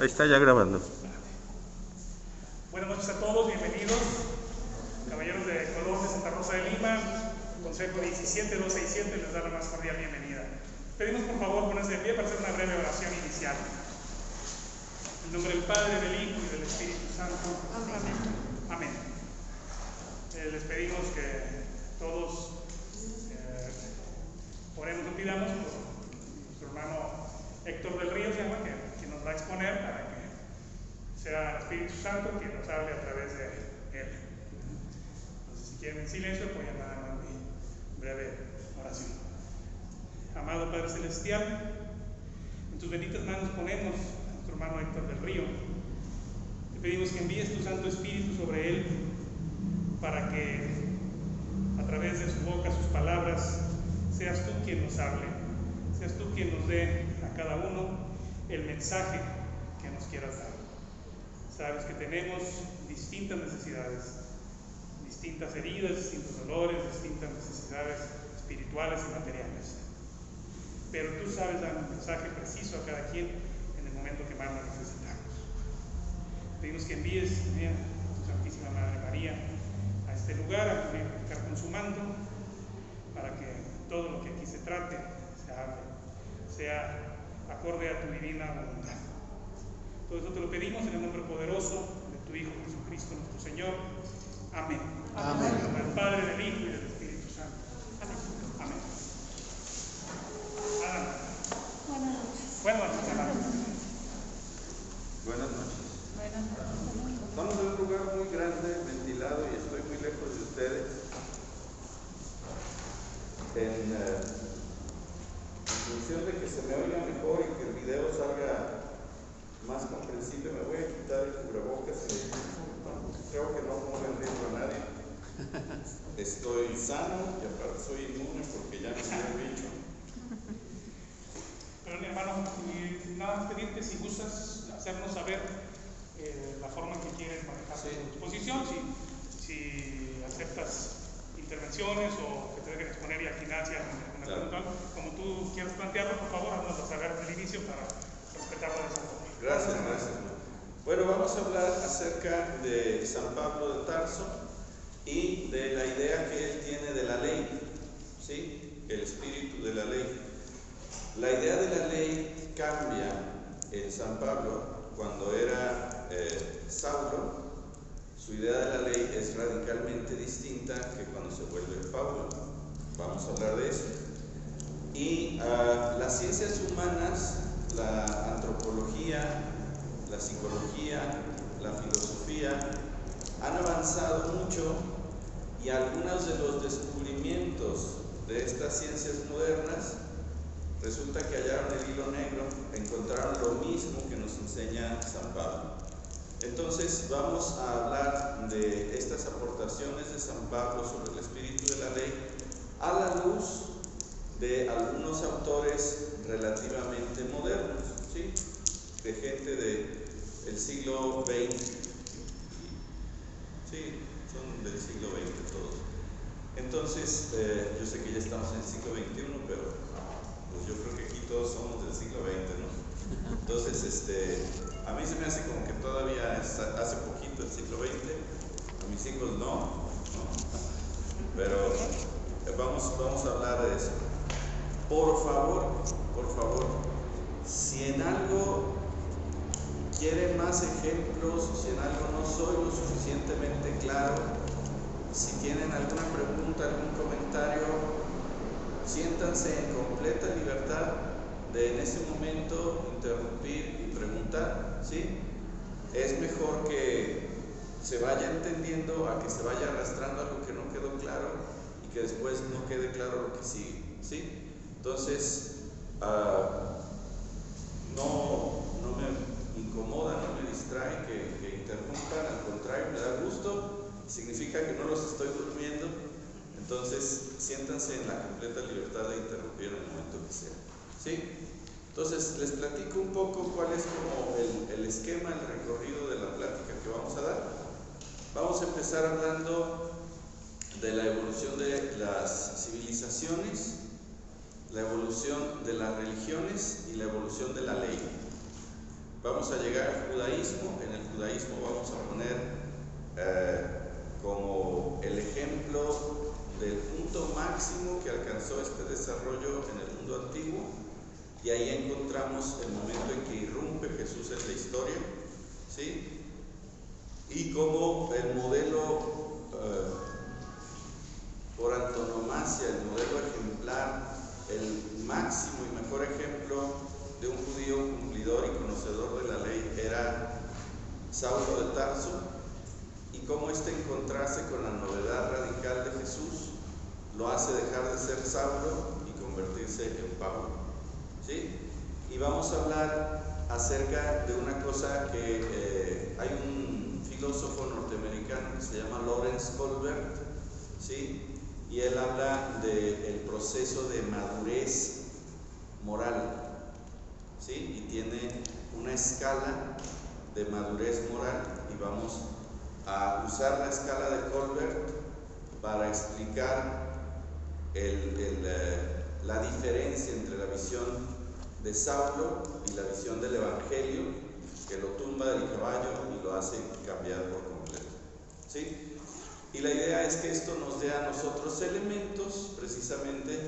Ahí está ya grabando. Buenas noches a todos, bienvenidos. Caballeros de Colón de Santa Rosa de Lima, Consejo 17267 les da la más cordial bienvenida. Pedimos por favor ponerse de pie para hacer una breve oración inicial. En nombre del Padre, del Hijo y del Espíritu Santo. Amén. Amén. Les pedimos que todos oremos y pidamos por nuestro hermano Héctor del Río, que nos va a exponer para que sea el Espíritu Santo quien nos hable a través de él. Entonces, si quieren en silencio, apoyen nada más mi breve oración. Amado Padre Celestial, en tus benditas manos ponemos a nuestro hermano Héctor del Río. Te pedimos que envíes tu Santo Espíritu sobre él para que a través de su boca, sus palabras, seas tú quien nos hable, seas tú quien nos dé a cada uno el mensaje que nos quieras dar. Sabes que tenemos distintas necesidades, distintas heridas, distintos dolores, distintas necesidades espirituales y materiales. Pero tú sabes dar un mensaje preciso a cada quien en el momento que más lo necesitamos. Pedimos que envíes a tu Santísima Madre María a este lugar, a purificar con su manto, para que todo lo que aquí se trate se hable, sea acorde a tu divina voluntad. Todo eso te lo pedimos en el nombre poderoso de tu Hijo Jesucristo nuestro Señor. Amén. Amén. En el nombre del Padre, del Hijo y del Espíritu Santo. Amén. Amén. Buenas noches. Buenas noches. Buenas noches. Estamos en un lugar muy grande, ventilado, y estoy muy lejos de ustedes. En función de que se me oiga mejor y que el video salga más comprensible, me voy a quitar el cubrebocas. Creo que no pongo en riesgo a nadie. Estoy sano y aparte soy inmune porque ya me dio el bicho. Pero mi hermano, nada más pedirte si gustas hacernos saber la forma en que quieres manejar tu exposición, si aceptas intervenciones o que te dejen exponer y al final si alguna pregunta, como tú quieras plantearlo, por favor, haznoslo saber desde el inicio para respetarlo de esa forma. Gracias. Bueno, vamos a hablar acerca de San Pablo de Tarso y de la idea que él tiene de la ley, ¿sí? El espíritu de la ley. La idea de la ley cambia en San Pablo cuando era Saulo. Su idea de la ley es radicalmente distinta que cuando se vuelve Pablo. Vamos a hablar de eso. Y las ciencias humanas, la antropología, la psicología, la filosofía, han avanzado mucho y algunos de los descubrimientos de estas ciencias modernas resulta que hallaron el hilo negro, encontraron lo mismo que nos enseña San Pablo. Entonces vamos a hablar de estas aportaciones de San Pablo sobre el espíritu de la ley a la luz de algunos autores relativamente modernos, ¿sí? De gente del siglo XX. Sí, son del siglo XX todos. Entonces, yo sé que ya estamos en el siglo XXI, pero pues yo creo que aquí todos somos del siglo XX, ¿no? Entonces, a mí se me hace como que todavía hace poquito el siglo XX, a mis hijos no, pero vamos a hablar de eso. Por favor, si en algo quieren más ejemplos, si en algo no soy lo suficientemente claro, si tienen alguna pregunta, algún comentario, siéntanse en completa libertad de en ese momento interrumpir y preguntar, ¿sí? Es mejor que se vaya entendiendo a que se vaya arrastrando algo que no quedó claro y que después no quede claro lo que sigue, ¿sí? Entonces, no me incomoda, no me distrae que interrumpan, al contrario, me da gusto, significa que no los estoy durmiendo. Entonces, siéntanse en la completa libertad de interrumpir en el momento que sea, ¿sí? Entonces, les platico un poco cuál es como el esquema, el recorrido de la plática que vamos a dar. Vamos a empezar hablando de la evolución de las civilizaciones, la evolución de las religiones y la evolución de la ley. Vamos a llegar al judaísmo. En el judaísmo vamos a poner como el ejemplo del punto máximo que alcanzó este desarrollo en el mundo antiguo, y ahí encontramos el momento en que irrumpe Jesús en la historia, ¿sí? Y como el modelo por antonomasia, el modelo ejemplar, el máximo y mejor ejemplo de un judío cumplidor y conocedor de la ley era Saulo de Tarso, y cómo en contraste con la novedad radical de Jesús lo hace dejar de ser Saulo y convertirse en Pablo, ¿sí? Y vamos a hablar acerca de una cosa que hay un filósofo norteamericano que se llama Lawrence Colbert, ¿sí? Y él habla del proceso de madurez moral, ¿sí? Y tiene una escala de madurez moral, y vamos a usar la escala de Colbert para explicar la diferencia entre la visión de Saulo y la visión del Evangelio, que lo tumba del caballo y lo hace cambiar por completo, ¿sí? Y la idea es que esto nos dé a nosotros elementos precisamente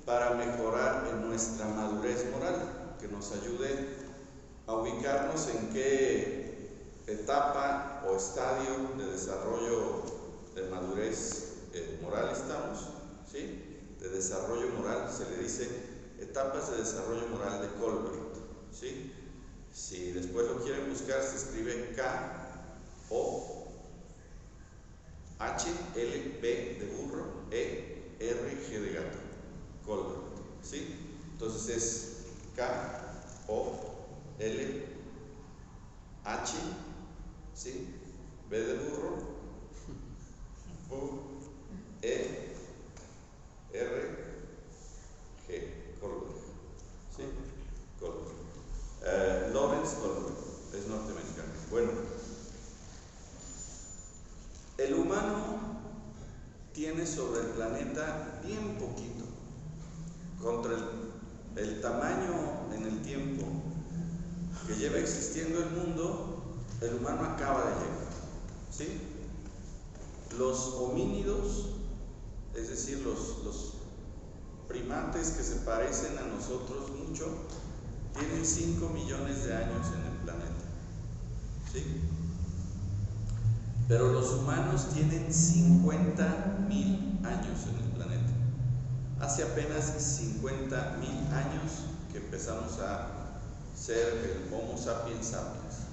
para mejorar en nuestra madurez moral, que nos ayude a ubicarnos en qué etapa o estadio de desarrollo de madurez moral estamos, ¿sí? De desarrollo moral, se le dice etapas de desarrollo moral de Colbert, ¿sí? Si después lo quieren buscar, se escribe K-O-H-L-B de burro, E-R-G de gato, Colbert, ¿sí? Entonces es K-O-L-H, ¿sí? B de burro, U-E-R-G, Colbert, ¿sí? Colbert. Lawrence Colbert, es norteamericano. Bueno, el humano tiene sobre el planeta bien poquito, contra el tamaño en el tiempo que lleva existiendo el mundo. El humano acaba de llegar, ¿sí? Los homínidos, es decir, los primates que se parecen a nosotros mucho, tienen 5 millones de años en el planeta, ¿sí? Pero los humanos tienen 50.000 años en el planeta. Hace apenas 50.000 años que empezamos a ser el Homo sapiens sapiens.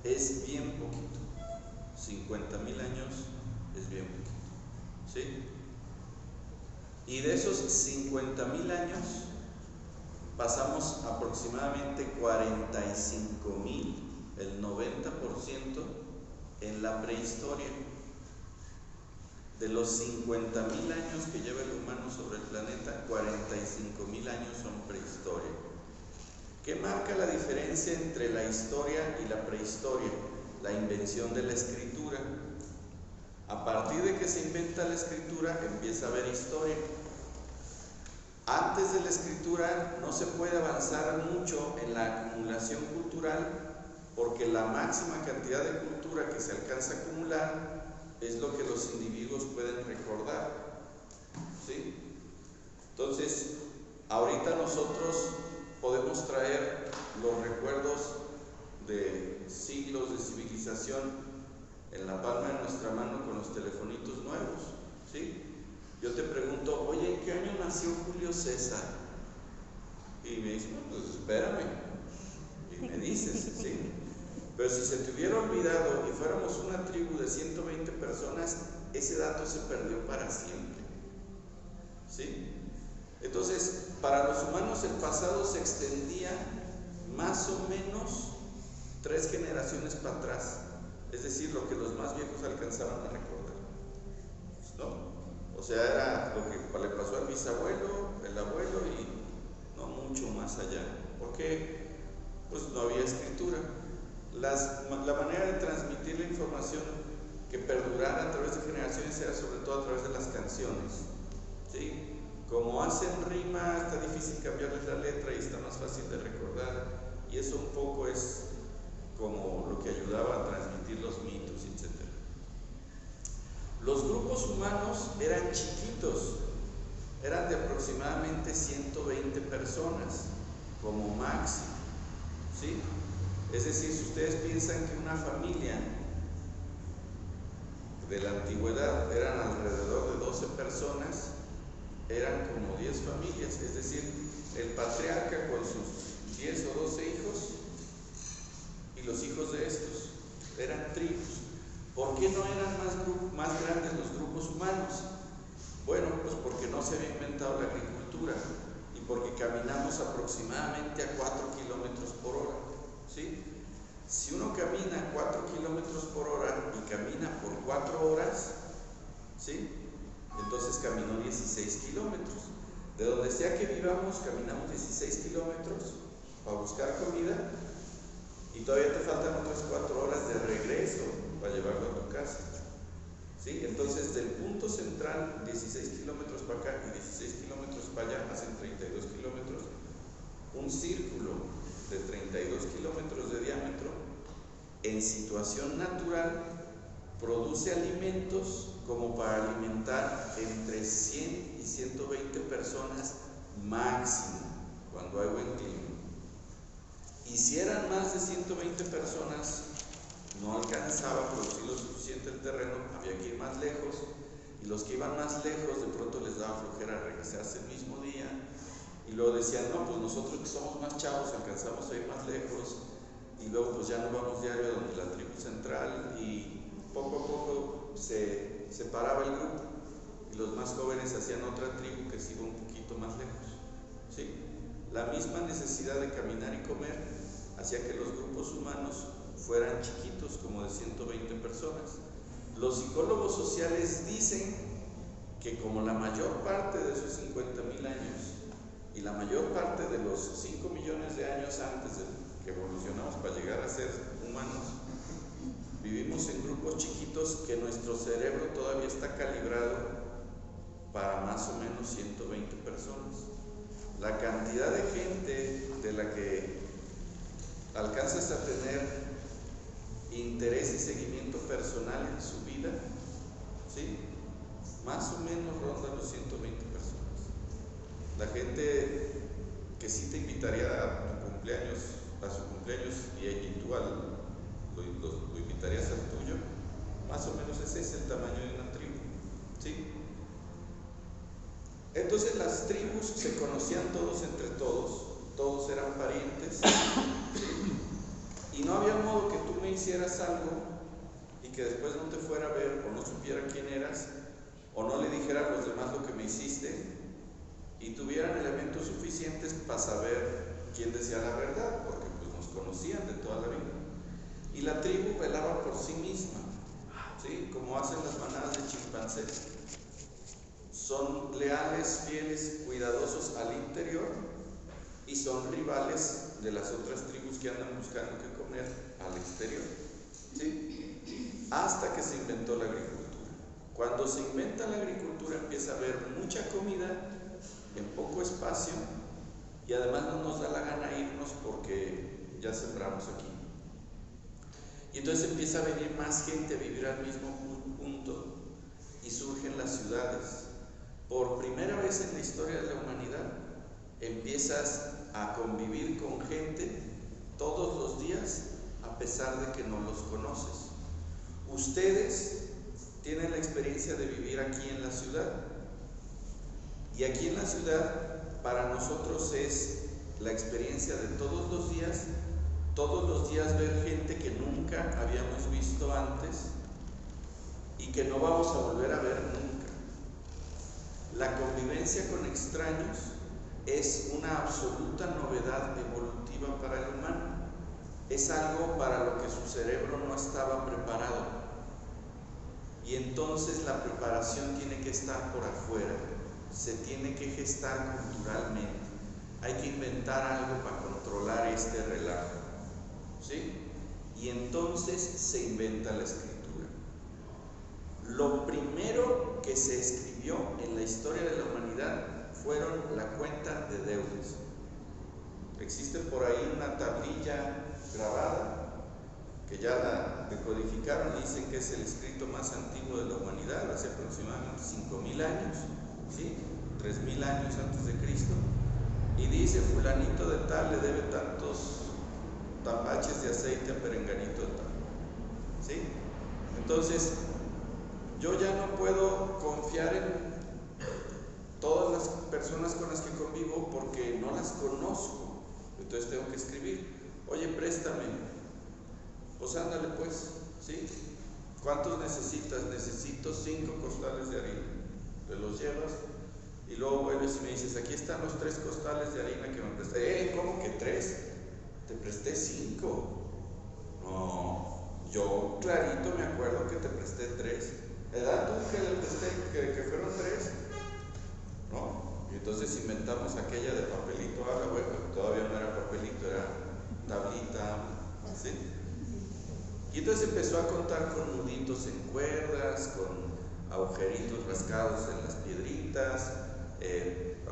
Es bien poquito. 50.000 años es bien poquito, ¿sí? Y de esos 50.000 años pasamos aproximadamente 45.000, el 90%, en la prehistoria. De los 50.000 años que lleva el humano sobre el planeta, 45.000 años son prehistoria. ¿Qué marca la diferencia entre la historia y la prehistoria? La invención de la escritura. A partir de que se inventa la escritura, empieza a haber historia. Antes de la escritura no se puede avanzar mucho en la acumulación cultural, porque la máxima cantidad de cultura que se alcanza a acumular es lo que los individuos pueden recordar, ¿sí? Entonces, ahorita nosotros podemos traer los recuerdos de siglos de civilización en la palma de nuestra mano con los telefonitos nuevos, ¿sí? Yo te pregunto, oye, ¿en qué año nació Julio César? Y me dicen, pues espérame, y me dices, ¿sí? Pero si se te hubiera olvidado y fuéramos una tribu de 120 personas, ese dato se perdió para siempre, ¿sí? Entonces, para los humanos el pasado se extendía más o menos 3 generaciones para atrás, es decir, lo que los más viejos alcanzaban a recordar, ¿no? O sea, era lo que le pasó al bisabuelo, el abuelo, y no mucho más allá, porque pues no había escritura. La manera de transmitir la información que perdurara a través de generaciones era sobre todo a través de las canciones, ¿sí? Como hacen rima, está difícil cambiarles la letra y está más fácil de recordar, y eso un poco es como lo que ayudaba a transmitir los mitos, etc. Los grupos humanos eran chiquitos, eran de aproximadamente 120 personas como máximo, ¿sí? Es decir, si ustedes piensan que una familia de la antigüedad eran alrededor de 12 personas, eran como 10 familias, es decir, el patriarca con sus 10 o 12 hijos y los hijos de estos eran tribus. ¿Por qué no eran más grandes los grupos humanos? Bueno, pues porque no se había inventado la agricultura y porque caminamos aproximadamente a 4 kilómetros por hora, ¿sí? Si uno camina 4 kilómetros por hora y camina por 4 horas, ¿sí? Entonces caminó 16 kilómetros. De donde sea que vivamos, caminamos 16 kilómetros para buscar comida y todavía te faltan otras 4 horas de regreso para llevarlo a tu casa, ¿sí? Entonces del punto central, 16 kilómetros para acá y 16 kilómetros para allá, hacen 32 kilómetros. Un círculo de 32 kilómetros de diámetro, en situación natural, produce alimentos como para alimentar entre 100 y 120 personas máximo, cuando hay buen clima. Y si eran más de 120 personas, no alcanzaba a producir lo suficiente el terreno, había que ir más lejos, y los que iban más lejos de pronto les daba flojera regresarse el mismo día, y luego decían, no, pues nosotros que somos más chavos alcanzamos a ir más lejos, y luego pues ya no vamos diario a donde la tribu central, y poco a poco se separaba el grupo, y los más jóvenes hacían otra tribu que se iba un poquito más lejos, ¿sí? La misma necesidad de caminar y comer hacía que los grupos humanos fueran chiquitos, como de 120 personas. Los psicólogos sociales dicen que como la mayor parte de esos 50,000 años y la mayor parte de los 5 millones de años antes de que evolucionamos para llegar a ser humanos, vivimos en grupos chiquitos, que nuestro cerebro todavía está calibrado para más o menos 120 personas. La cantidad de gente de la que alcanzas a tener interés y seguimiento personal en su vida, ¿sí? Más o menos ronda los 120 personas. La gente que sí te invitaría a tu cumpleaños, a su cumpleaños, y tú lo invitarías al tuyo, más o menos ese es el tamaño de una tribu, ¿sí? Entonces las tribus se conocían todos entre todos, todos eran parientes, ¿sí? Y no había modo que tú me hicieras algo y que después no te fuera a ver o no supiera quién eras o no le dijera a los demás lo que me hiciste y tuvieran elementos suficientes para saber quién decía la verdad, porque pues nos conocían de toda la vida. Y la tribu velaba por sí misma, ¿sí? Como hacen las manadas de chimpancés. Son leales, fieles, cuidadosos al interior y son rivales de las otras tribus que andan buscando qué comer al exterior, ¿sí? Hasta que se inventó la agricultura. Cuando se inventa la agricultura empieza a haber mucha comida en poco espacio y además no nos da la gana irnos porque ya sembramos aquí. Y entonces empieza a venir más gente a vivir al mismo punto y surgen las ciudades. Por primera vez en la historia de la humanidad empiezas a convivir con gente todos los días a pesar de que no los conoces. Ustedes tienen la experiencia de vivir aquí en la ciudad y aquí en la ciudad para nosotros es la experiencia de todos los días ver gente que nunca habíamos visto antes y que no vamos a volver a ver nunca. La convivencia con extraños es una absoluta novedad evolutiva para el humano. Es algo para lo que su cerebro no estaba preparado. Y entonces la preparación tiene que estar por afuera, se tiene que gestar culturalmente. Hay que inventar algo para controlar este relajo, ¿sí? Y entonces se inventa la escritura. Lo primero que se escribió en la historia de la humanidad fueron la cuenta de deudas. Existe por ahí una tablilla grabada que ya la decodificaron y dicen que es el escrito más antiguo de la humanidad, hace aproximadamente 5.000 años, ¿sí? 3.000 años antes de Cristo, y dice: fulanito de tal le debe tantos tapaches de aceite a perenganito de tal, ¿sí? Entonces, yo ya no puedo confiar en todas las personas con las que convivo porque no las conozco. Entonces tengo que escribir: oye, préstame. Pues ándale pues, ¿sí? ¿Cuántos necesitas? Necesito 5 costales de harina. Te los llevas y luego vuelves y me dices: aquí están los 3 costales de harina que me presté. ¿Cómo que 3? Te presté 5. No, yo clarito me acuerdo que te presté 3. ¿Edad tú que le presté que fueron 3? ¿No? Y entonces inventamos aquella de papelito. Ahora, bueno, todavía no era papelito, era tablita, ¿sí? Y entonces empezó a contar con nuditos en cuerdas, con agujeritos rascados en las piedritas,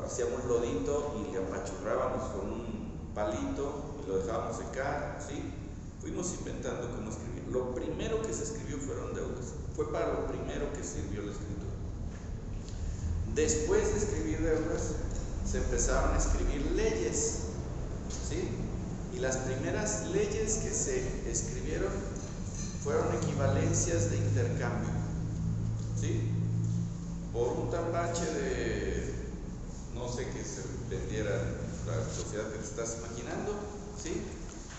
hacíamos lodito y le apachurrábamos con un palito y lo dejábamos secar, ¿sí? Fuimos inventando cómo escribir. Lo primero que se escribió fueron deudas. Fue para lo primero que sirvió la escritura. Después de escribir deudas, se empezaron a escribir leyes, ¿sí? Y las primeras leyes que se escribieron fueron equivalencias de intercambio, ¿sí? Por un tapache de, no sé qué se vendiera la sociedad que te estás imaginando, ¿sí?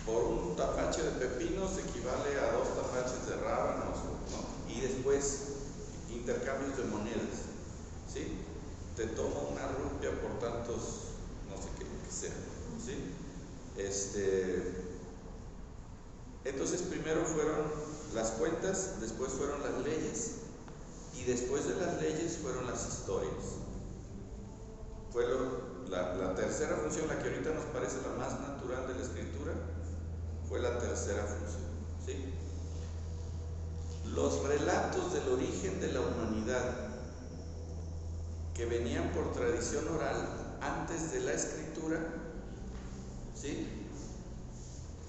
Por un tapache de pepinos equivale a 2 tapaches de rábanos, ¿no? Y después intercambios de monedas, ¿sí? Te tomo una rupia por tantos, no sé qué, lo que sea, ¿sí? Entonces primero fueron las cuentas, después fueron las leyes, y después de las leyes fueron las historias. Fue la tercera función, la que ahorita nos parece la más natural de la escritura, fue la tercera función, ¿sí? Los relatos del origen de la humanidad que venían por tradición oral antes de la escritura, ¿sí?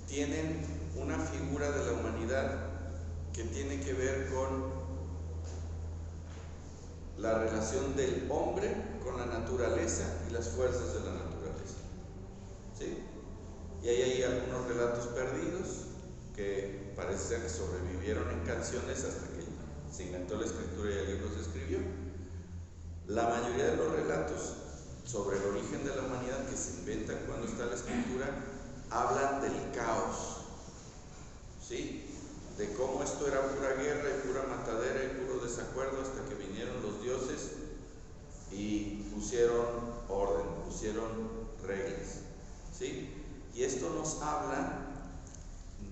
Tienen una figura de la humanidad que tiene que ver con la relación del hombre con la naturaleza y las fuerzas de la naturaleza, ¿sí? Y ahí hay algunos relatos perdidos que parece ser que sobrevivieron en canciones hasta que se inventó la escritura y el libro se escribió. La mayoría de los relatos sobre el origen de la humanidad que se inventan cuando está la escritura hablan del caos, ¿sí? De cómo esto era pura guerra y pura matadera y puro desacuerdo hasta que vinieron los dioses y pusieron orden, pusieron reglas, ¿sí? Y esto nos habla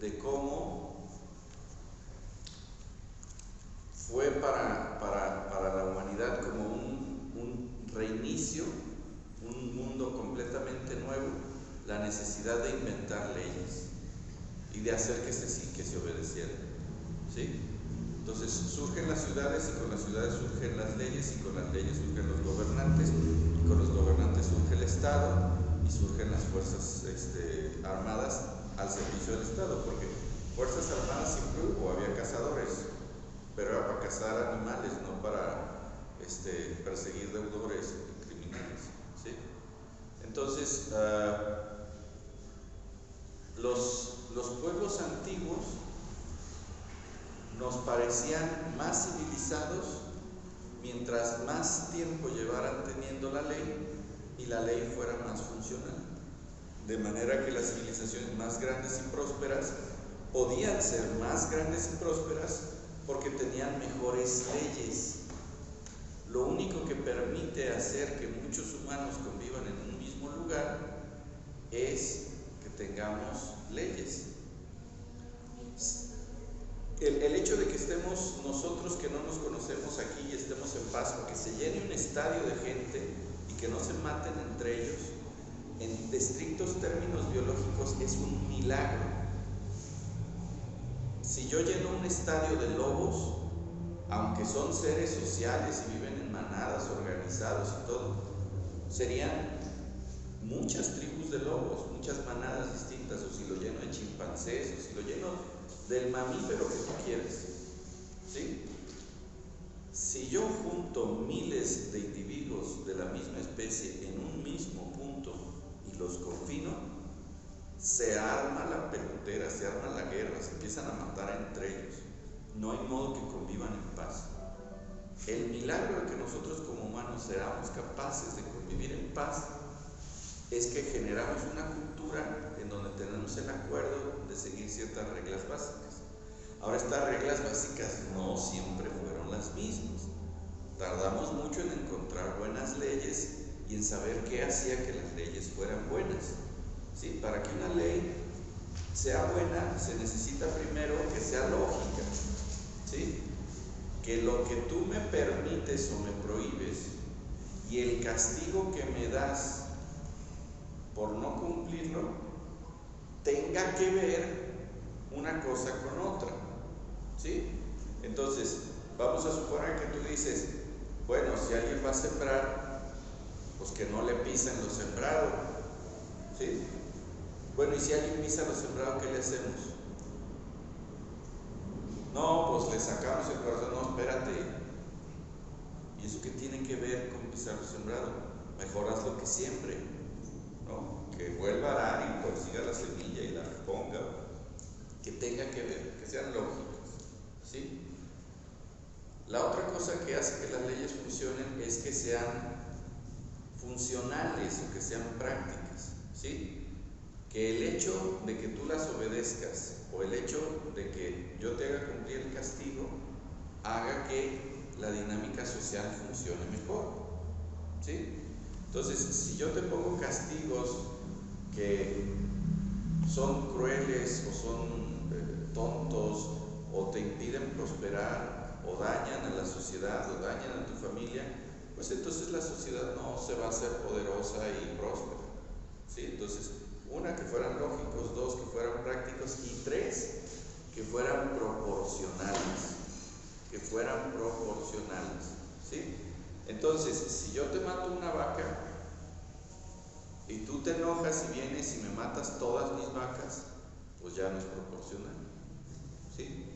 de cómo fue para la humanidad como un reinicio, un mundo completamente nuevo, la necesidad de inventar leyes y de hacer que se obedecieran, ¿sí? Entonces surgen las ciudades y con las ciudades surgen las leyes y con las leyes surgen los gobernantes y con los gobernantes surge el Estado y surgen las fuerzas armadas al servicio del Estado, porque fuerzas armadas siempre hubo, había cazadores, pero era para cazar animales, no para perseguir deudores y criminales, ¿sí? Entonces, los pueblos antiguos nos parecían más civilizados mientras más tiempo llevaran teniendo la ley y la ley fuera más funcional. De manera que las civilizaciones más grandes y prósperas podían ser más grandes y prósperas porque tenían mejores leyes. Lo único que permite hacer que muchos humanos convivan en un mismo lugar es que tengamos leyes. El hecho de que estemos nosotros que no nos conocemos aquí y estemos en paz, que se llene un estadio de gente y que no se maten entre ellos, en estrictos términos biológicos es un milagro. Si yo lleno un estadio de lobos, aunque son seres sociales y viven en manadas, organizados y todo, serían muchas tribus de lobos, muchas manadas distintas. O si lo lleno de chimpancés, o si lo lleno del mamífero que tú quieras, ¿sí? Si yo junto miles de individuos de la misma especie en un mismo punto y los confino, se arma la pelotera, se arma la guerra, se empiezan a matar entre ellos. No hay modo que convivan en paz. El milagro de que nosotros como humanos seamos capaces de convivir en paz es que generamos una cultura en donde tenemos el acuerdo de seguir ciertas reglas básicas. Ahora, estas reglas básicas no siempre fueron las mismas. Tardamos mucho en encontrar buenas leyes y en saber qué hacía que las leyes fueran buenas, ¿sí? Para que una ley sea buena, se necesita primero que sea lógica, ¿sí? Que lo que tú me permites o me prohíbes y el castigo que me das por no cumplirlo tenga que ver una cosa con otra, ¿sí? Entonces, vamos a suponer que tú dices, bueno, si alguien va a sembrar, pues que no le pisen lo sembrado, ¿sí? Bueno, y si alguien pisa lo sembrado, ¿qué le hacemos? No, pues le sacamos el corazón. No, espérate. ¿Y eso qué tiene que ver con pisar lo sembrado? Mejor haz lo que siempre, ¿no? Que vuelva a arar y consiga la semilla y la reponga. Que tenga que ver, que sean lógicas, ¿sí? La otra cosa que hace que las leyes funcionen es que sean funcionales o que sean prácticas, ¿sí? Que el hecho de que tú las obedezcas o el hecho de que yo te haga cumplir el castigo haga que la dinámica social funcione mejor, ¿sí? Entonces, si yo te pongo castigos que son crueles o son tontos o te impiden prosperar o dañan a la sociedad o dañan a tu familia, pues entonces la sociedad no se va a hacer poderosa y próspera, ¿sí? Entonces, una, que fueran lógicos; dos, que fueran prácticos; y tres, que fueran proporcionales, ¿sí? Entonces, si yo te mato una vaca y tú te enojas y vienes y me matas todas mis vacas, pues ya no es proporcional, ¿sí?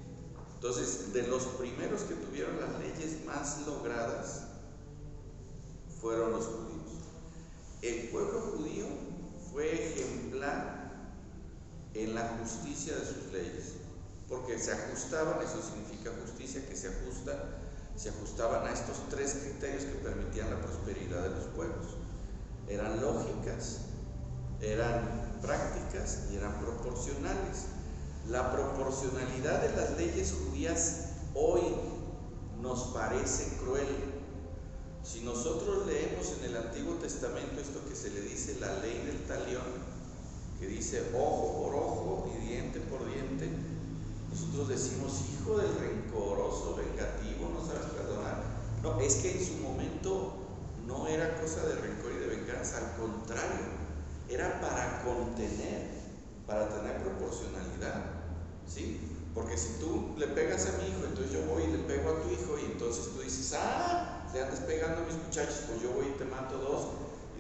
Entonces, de los primeros que tuvieron las leyes más logradas fueron los judíos. El pueblo judío fue ejemplar en la justicia de sus leyes, porque se ajustaban, eso significa justicia, que se ajustaban a estos tres criterios que permitían la prosperidad de los pueblos. Eran lógicas, eran prácticas y eran proporcionales. La proporcionalidad de las leyes judías hoy nos parece cruel. Si nosotros leemos en el Antiguo Testamento esto que se le dice la ley del talión, que dice ojo por ojo y diente por diente, nosotros decimos, hijo del rencoroso, vengativo, no sabes perdonar. No, es que en su momento no era cosa de rencor y de venganza, al contrario, era para contener, para tener proporcionalidad, ¿sí? Porque si tú le pegas a mi hijo, entonces yo voy y le pego a tu hijo, y entonces tú dices, le andas pegando a mis muchachos, pues yo voy y te mato dos.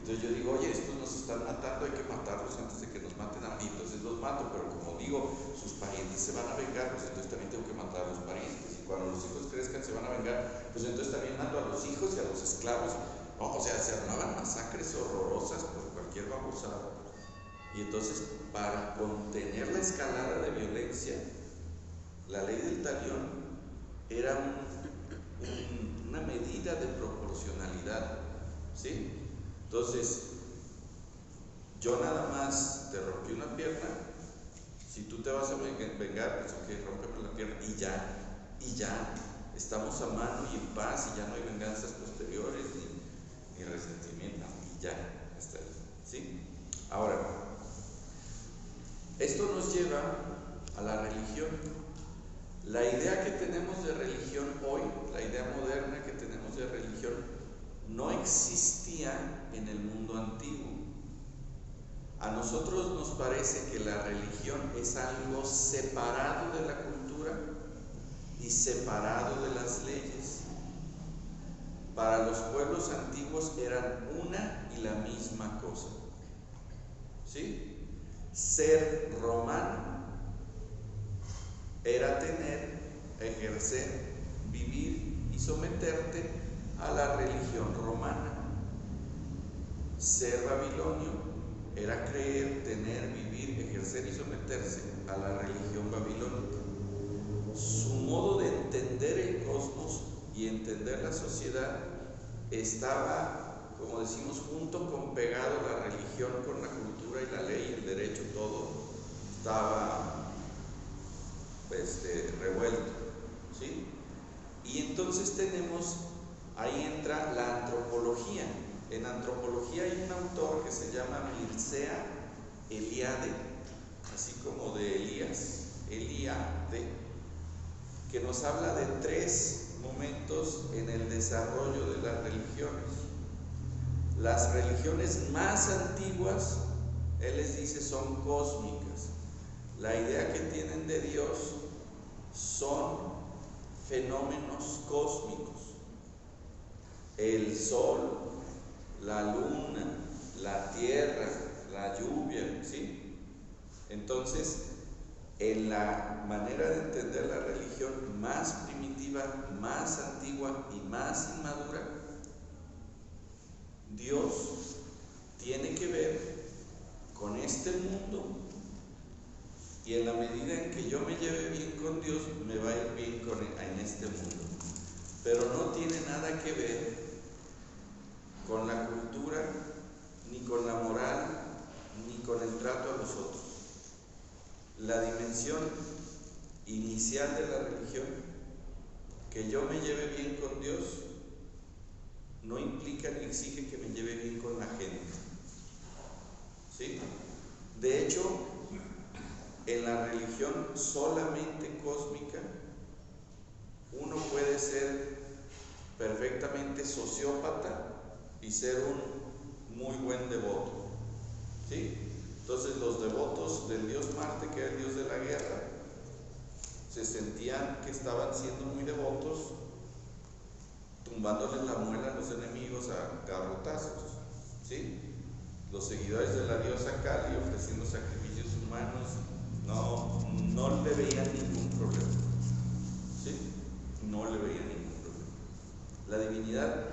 Entonces yo digo, oye, estos nos están matando, hay que matarlos antes de que nos maten a mí. Entonces los mato, pero como digo, sus parientes se van a vengar, pues entonces también tengo que matar a los parientes. Y cuando los hijos crezcan se van a vengar, pues entonces también mato a los hijos y a los esclavos. No, o sea, se armaban masacres horrorosas por cualquier babosada. Y entonces, para contener la escalada de violencia, la ley del talión era una medida de proporcionalidad, ¿sí? Entonces, yo nada más te rompí una pierna, si tú te vas a vengar, pues ok, rómpeme la pierna y ya, estamos a mano y en paz, y ya no hay venganzas posteriores ni resentimiento, y ya, está ahí, ¿sí? Ahora, esto nos lleva a la religión. La idea que tenemos de religión hoy, la idea moderna que tenemos de religión, no existía en el mundo antiguo. A nosotros nos parece que la religión es algo separado de la cultura y separado de las leyes. Para los pueblos antiguos eran una y la misma cosa, ¿sí? Ser romano ejercer, vivir y someterte a la religión romana. Ser babilonio era creer, tener, vivir, ejercer y someterse a la religión babilónica. Su modo de entender el cosmos y entender la sociedad estaba, como decimos, junto con pegado la religión con la cultura y la ley, el derecho, todo estaba revuelto, ¿sí? Y entonces ahí entra la antropología. En antropología hay un autor que se llama Mircea Eliade, así como de Elías, Eliade, que nos habla de 3 momentos en el desarrollo de las religiones. Las religiones más antiguas, él les dice, son cósmicas. La idea que tienen de Dios son fenómenos cósmicos. El sol, la luna, la tierra, la lluvia, ¿sí? Entonces, en la manera de entender la religión más primitiva, más antigua y más inmadura, Dios tiene que ver con este mundo, y en la medida en que yo me lleve bien con Dios, me va a ir bien en este mundo. Pero no tiene nada que ver con la cultura, ni con la moral, ni con el trato a los otros. La dimensión inicial de la religión, que yo me lleve bien con Dios, no implica ni exige que me lleve bien con la gente, ¿sí? De hecho, en la religión solamente cósmica, uno puede ser perfectamente sociópata y ser un muy buen devoto, ¿sí? Entonces los devotos del dios Marte, que era el dios de la guerra, se sentían que estaban siendo muy devotos, tumbándoles la muela a los enemigos a garrotazos, ¿sí? Los seguidores de la diosa Kali ofreciendo sacrificios humanos no le veían ningún problema, ¿sí? No le veían ningún problema. La divinidad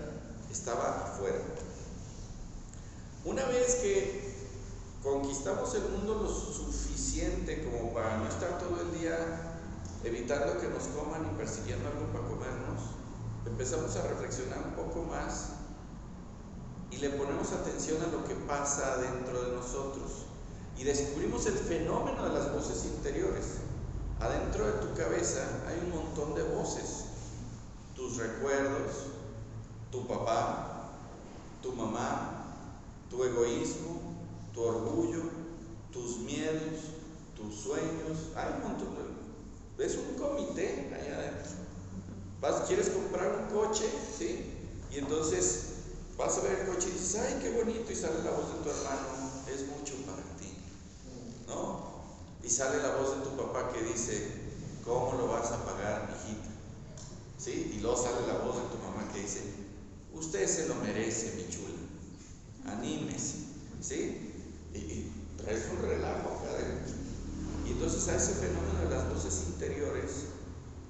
estaba afuera. Una vez que conquistamos el mundo lo suficiente como para no estar todo el día evitando que nos coman y persiguiendo algo para comernos, empezamos a reflexionar un poco más y le ponemos atención a lo que pasa dentro de nosotros y descubrimos el fenómeno de las voces interiores. Adentro de tu cabeza hay un montón de voces: tus recuerdos, tu papá, tu mamá, tu egoísmo, tu orgullo, tus miedos, tus sueños. Hay un montón de... Es un comité ahí adentro. ¿Quieres comprar un coche? ¿Sí? Y entonces vas a ver el coche y dices, ¡ay, qué bonito! Y sale la voz de tu hermano, es mucho para ti, ¿no? Y sale la voz de tu papá que dice, ¿cómo lo vas a pagar, mijita? ¿Sí? Y luego sale la voz de tu mamá que dice, usted se lo merece, mi chula, anímese, ¿sí? Y traes un relajo acá adentro. Y entonces a ese fenómeno de las voces interiores,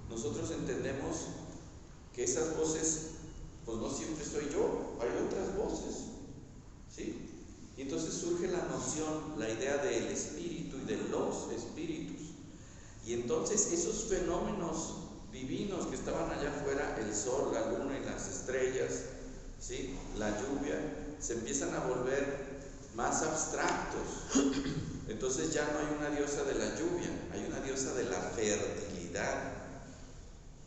nosotros entendemos que esas voces, pues no siempre soy yo, hay otras voces, ¿sí? Y entonces surge la noción, la idea del espíritu y de los espíritus. Y entonces esos fenómenos divinos que estaban allá afuera, el sol, la luna y las estrellas, ¿sí? La lluvia, se empiezan a volver más abstractos. Entonces ya no hay una diosa de la lluvia, hay una diosa de la fertilidad.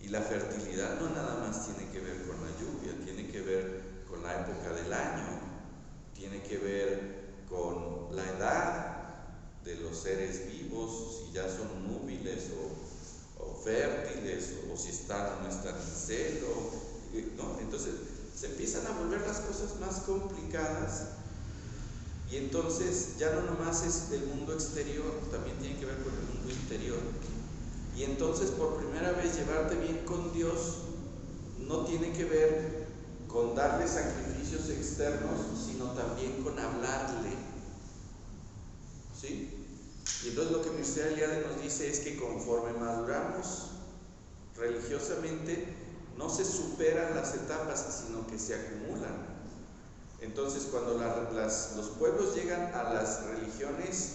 Y la fertilidad no nada más tiene que ver con la lluvia, tiene que ver con la época del año, tiene que ver con la edad de los seres vivos, si ya son núbiles o fértiles, o si están o no están en celo, ¿no? Entonces se empiezan a volver las cosas más complicadas. Y entonces ya no nomás es el mundo exterior, también tiene que ver con el mundo interior. Y entonces por primera vez llevarte bien con Dios no tiene que ver con darle sacrificios externos, sino también con hablarle, ¿sí? Y entonces lo que Mircea Eliade nos dice es que conforme maduramos, religiosamente no se superan las etapas, sino que se acumulan. Entonces, cuando los pueblos llegan a las religiones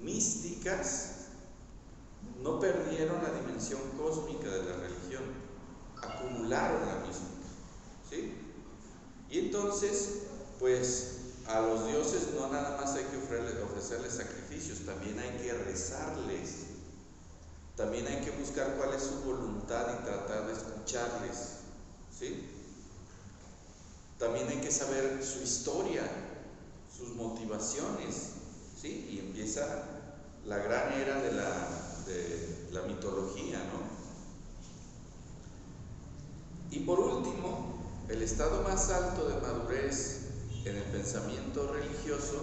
místicas, no perdieron la dimensión cósmica de la religión, acumularon la mística, ¿sí? Y entonces, pues, a los dioses no nada más hay que ofrecerles sacrificios, también hay que rezarles, también hay que buscar cuál es su voluntad y tratar de escucharles, ¿sí? También hay que saber su historia, sus motivaciones, ¿sí? Y empieza la gran era de la mitología, ¿no? Y por último, el estado más alto de madurez en el pensamiento religioso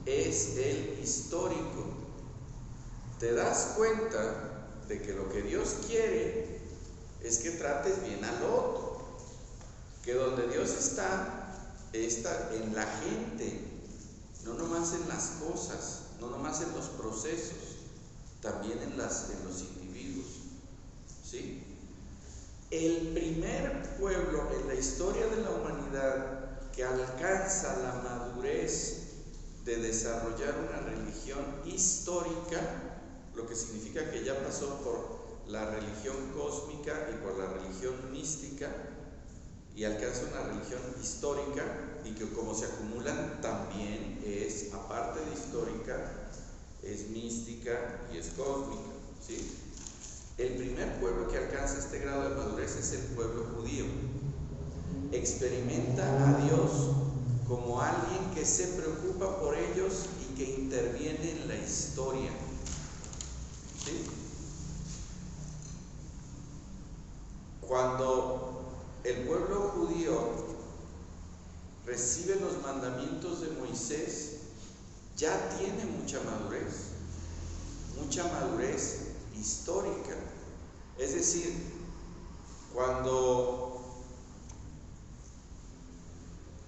es el histórico. Te das cuenta de que lo que Dios quiere es que trates bien al otro, que donde Dios está en la gente, no nomás en las cosas, no nomás en los procesos, también en los individuos, ¿sí? El primer pueblo en la historia de la humanidad que alcanza la madurez de desarrollar una religión histórica, lo que significa que ya pasó por la religión cósmica y por la religión mística, y alcanza una religión histórica, y que como se acumulan también es, aparte de histórica, es mística y es cósmica, ¿sí? El primer pueblo que alcanza este grado de madurez es el pueblo judío. Experimenta a Dios como alguien que se preocupa por ellos y que interviene en la historia, ¿sí? Cuando el pueblo judío recibe los mandamientos de Moisés, ya tiene mucha madurez histórica. Es decir, cuando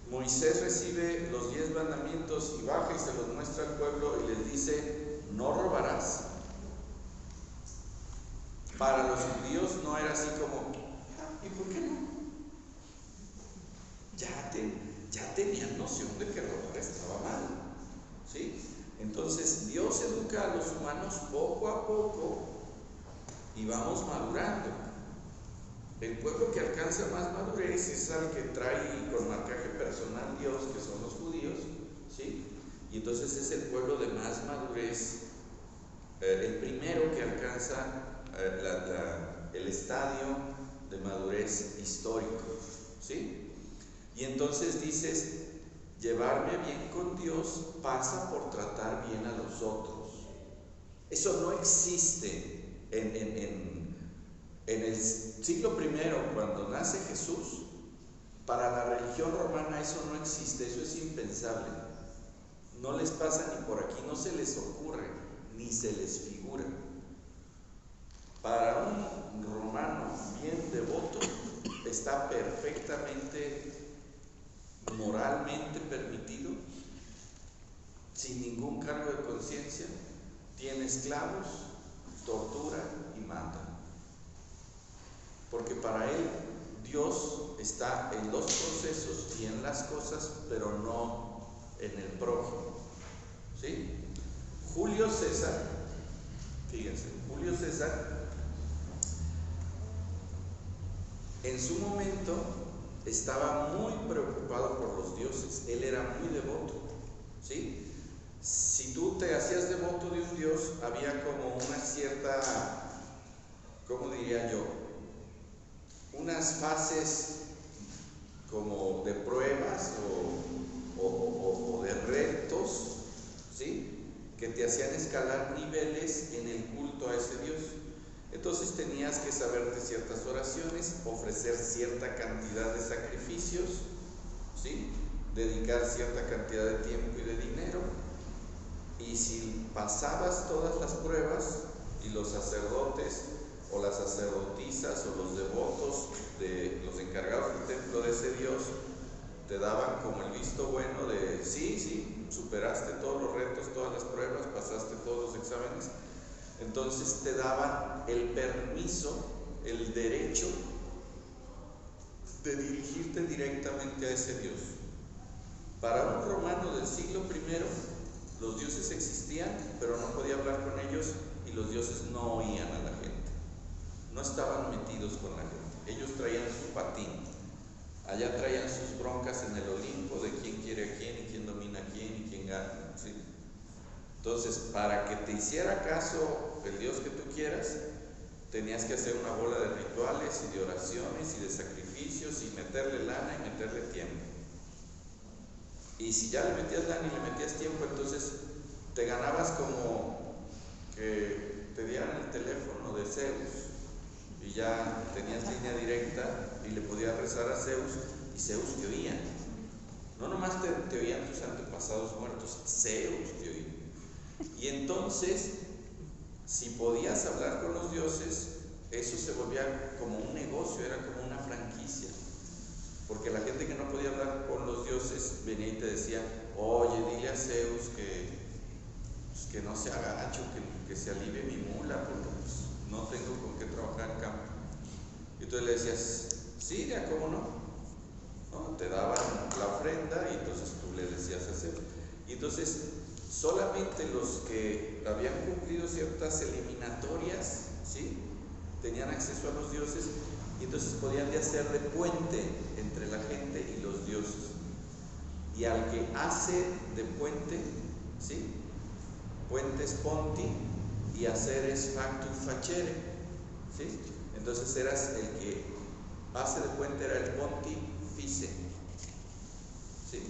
Moisés recibe los 10 mandamientos y baja y se los muestra al pueblo y les dice: no robarás. Para los judíos no era así como: ¿y por qué no? Ya tenían noción de que robar estaba mal, ¿sí? Entonces Dios educa a los humanos poco a poco y vamos madurando. El pueblo que alcanza más madurez es al que trae con marcaje personal Dios, que son los judíos, ¿sí? Y entonces es el pueblo de más madurez, el primero que alcanza el estadio de madurez histórico, ¿sí? Y entonces dices: llevarme bien con Dios pasa por tratar bien a los otros. Eso no existe en el siglo I, cuando nace Jesús. Para la religión romana eso no existe, eso es impensable. No les pasa ni por aquí, no se les ocurre, ni se les figura. Para un romano bien devoto está perfectamente moralmente permitido, sin ningún cargo de conciencia, tiene esclavos, tortura y mata. Porque para él Dios está en los procesos y en las cosas, pero no en el prójimo, ¿sí? Julio César, fíjense, Julio César en su momento estaba muy preocupado por los dioses. Él era muy devoto, ¿sí? Si tú te hacías devoto de un dios, había como una cierta, ¿cómo diría yo? Unas fases como de pruebas o de retos, ¿sí? Que te hacían escalar niveles en el culto a ese dios. Entonces tenías que saberte ciertas oraciones, ofrecer cierta cantidad de sacrificios, ¿sí? Dedicar cierta cantidad de tiempo y de dinero. Y si pasabas todas las pruebas, y los sacerdotes o las sacerdotisas o los devotos, los encargados del templo de ese dios, te daban como el visto bueno de sí, superaste todos los retos, todas las pruebas, pasaste todos los exámenes, entonces te daban el permiso, el derecho de dirigirte directamente a ese Dios. Para un romano del siglo I, los dioses existían, pero no podía hablar con ellos, y los dioses no oían a la gente, no estaban metidos con la gente. Ellos traían su patín, allá traían sus broncas en el Olimpo de quién quiere a quién y quién domina a quién y quién gana, ¿sí? Entonces, para que te hiciera caso el Dios que tú quieras, tenías que hacer una bola de rituales y de oraciones y de sacrificios y meterle lana y meterle tiempo. Y si ya le metías lana y le metías tiempo, entonces te ganabas como que te dieran el teléfono de Zeus y ya tenías línea directa y le podías rezar a Zeus y Zeus te oía. No nomás te oían tus antepasados muertos, Zeus te oía. Y entonces, si podías hablar con los dioses, eso se volvía como un negocio, era como una franquicia. Porque la gente que no podía hablar con los dioses venía y te decía: oye, dile a Zeus que no se agacho, que se alivie mi mula, porque pues, no tengo con qué trabajar en campo. Y tú le decías: sí, ya, ¿cómo no? ¿No? Te daban la ofrenda y entonces tú le decías a Zeus. Y entonces solamente los que habían cumplido ciertas eliminatorias, ¿sí?, tenían acceso a los dioses, y entonces podían de hacer de puente entre la gente y los dioses. Y al que hace de puente, ¿sí?, puente es ponti y hacer es factum facere, ¿sí? Entonces eras el que hace de puente, era el pontifice, ¿sí?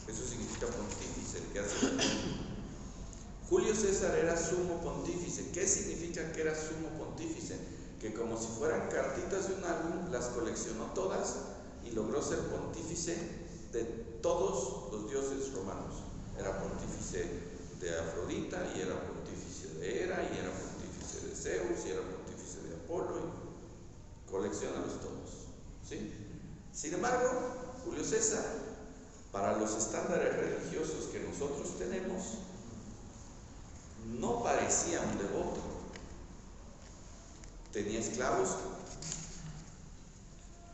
Eso significa pontífice, el que hace de puente. Julio César era sumo pontífice. ¿Qué significa que era sumo pontífice? Que como si fueran cartitas de un álbum, las coleccionó todas y logró ser pontífice de todos los dioses romanos. Era pontífice de Afrodita, y era pontífice de Hera, y era pontífice de Zeus, y era pontífice de Apolo, y colecciónalos todos, ¿sí? Sin embargo, Julio César, para los estándares religiosos que nosotros tenemos, no parecía un devoto. Tenía esclavos,